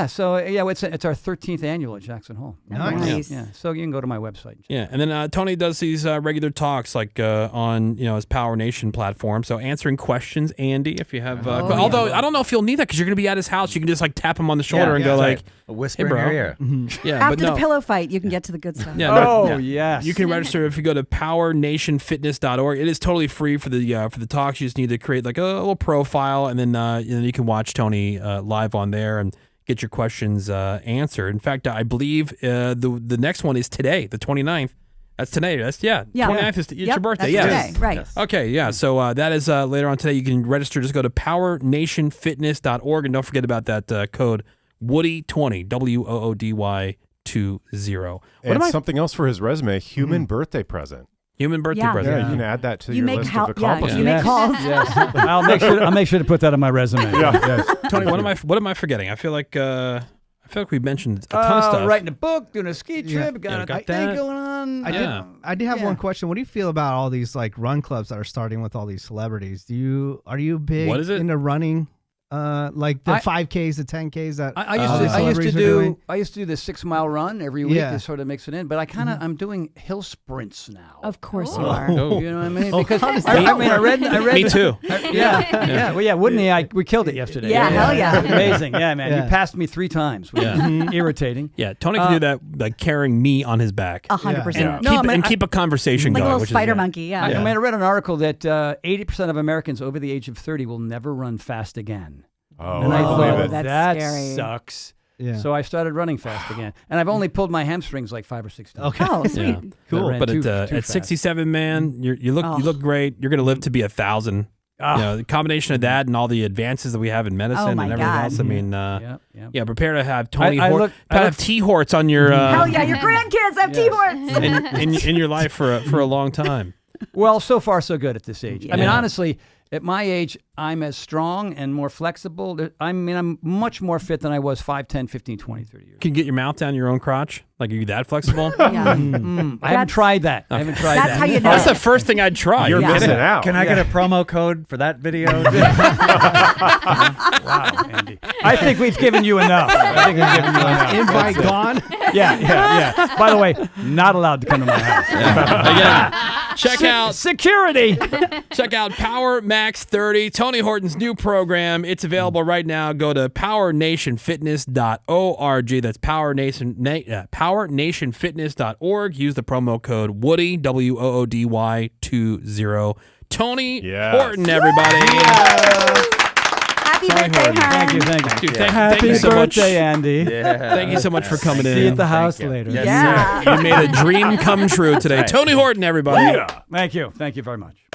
Speaker 7: So it's our 13th annual at Jackson Hole.
Speaker 5: Nice.
Speaker 7: Yeah. So you can go to my website.
Speaker 1: Yeah, and then Tony does these regular talks like on his Power Nation platform. So answering questions, Andy, if you have. Although I don't know if you'll need that because you're going to be at his house. You can just like tap him on the shoulder and go like,
Speaker 3: a whisper
Speaker 1: "Hey, bro."
Speaker 3: in your ear.
Speaker 1: Yeah,
Speaker 5: after the pillow fight, you can get to the good stuff.
Speaker 7: Yes.
Speaker 1: You can register if you go to powernationfitness.org. It is totally free for the talks. You just need to create like a little profile, and then you can watch Tony live on there and get your questions answered. In fact, I believe the next one is today, the 29th. That's today. 29th is your birthday.
Speaker 5: That's today, right.
Speaker 1: Yes. Okay, yeah. So that is later on today. You can register. Just go to powernationfitness.org, and don't forget about that code Woody20, WOODY 20.
Speaker 4: And something else for his resume, human birthday present.
Speaker 1: Human birthday present.
Speaker 4: Yeah, you can add that to your list of accomplishments.
Speaker 5: You make calls.
Speaker 7: Yes. I'll make sure to put that on my resume.
Speaker 1: Tony, what am I forgetting? I feel like we mentioned a ton of stuff.
Speaker 7: Writing a book, doing a ski trip, got
Speaker 1: that
Speaker 7: going on.
Speaker 2: I did have one question. What do you feel about all these like run clubs that are starting with all these celebrities? Are you big into running? Like the 5Ks, the 10Ks that
Speaker 7: I used to do the 6 mile run every week to sort of mix it in, but I'm doing hill sprints now.
Speaker 5: Of course you are.
Speaker 7: You know what I mean? Because I read
Speaker 1: Me too.
Speaker 7: Whitney, we killed it yesterday.
Speaker 5: Yeah, hell yeah.
Speaker 7: Amazing. Yeah, man. You passed me 3 times. Which is irritating.
Speaker 1: Yeah, Tony can do that, like carrying me on his back.
Speaker 5: 100%.
Speaker 1: And keep a conversation
Speaker 5: like
Speaker 1: going.
Speaker 5: a little spider monkey, yeah.
Speaker 7: I read an article that 80% of Americans over the age of 30 will never run fast again.
Speaker 4: Oh,
Speaker 7: and I thought,
Speaker 5: that's
Speaker 7: that
Speaker 5: scary.
Speaker 7: sucks.
Speaker 2: Yeah.
Speaker 7: So I started running fast again. And I've only pulled my hamstrings like 5 or 6 times.
Speaker 2: Okay.
Speaker 5: Oh, sweet.
Speaker 1: Yeah.
Speaker 7: Cool.
Speaker 1: But at 67, man, you look great. You're going to live to be 1,000. The combination of that and all the advances that we have in medicine and everything else. I mean, prepare to have Tony Horton, have T-Horts on your.
Speaker 5: Hell yeah, your grandkids have T-Horts
Speaker 1: in your life for a long time.
Speaker 7: Well, so far so good at this age.
Speaker 5: Yeah.
Speaker 7: I mean, honestly, at my age, I'm as strong and more flexible. I'm much more fit than I was 5, 10, 15, 20, 30 years.
Speaker 1: Can you get your mouth down your own crotch? Like, are you that flexible?
Speaker 7: I haven't tried that.
Speaker 5: That's how you know.
Speaker 1: That's the first thing I'd try.
Speaker 4: You're missing out.
Speaker 3: Can I get a promo code for that video?
Speaker 7: Wow, Andy. I think we've given you enough.
Speaker 2: Invite gone.
Speaker 7: Yeah. By the way, not allowed to come to my house.
Speaker 1: Again, check out
Speaker 7: security.
Speaker 1: Check out Power Max 30, Tony Horton's new program. It's available right now. Go to powernationfitness.org. That's powernationfitness.org. Use the promo code Woody, WOODY 20. Tony Horton, everybody.
Speaker 5: Happy birthday,
Speaker 7: Thank you.
Speaker 1: Dude,
Speaker 7: Happy
Speaker 1: thank you so much.
Speaker 7: birthday, Andy.
Speaker 1: Thank you so much for coming in.
Speaker 7: See you at the house later.
Speaker 3: Yes,
Speaker 5: Yeah.
Speaker 1: You made a dream come true today.
Speaker 3: right.
Speaker 1: Tony Horton, everybody.
Speaker 7: Thank you. Thank you very much.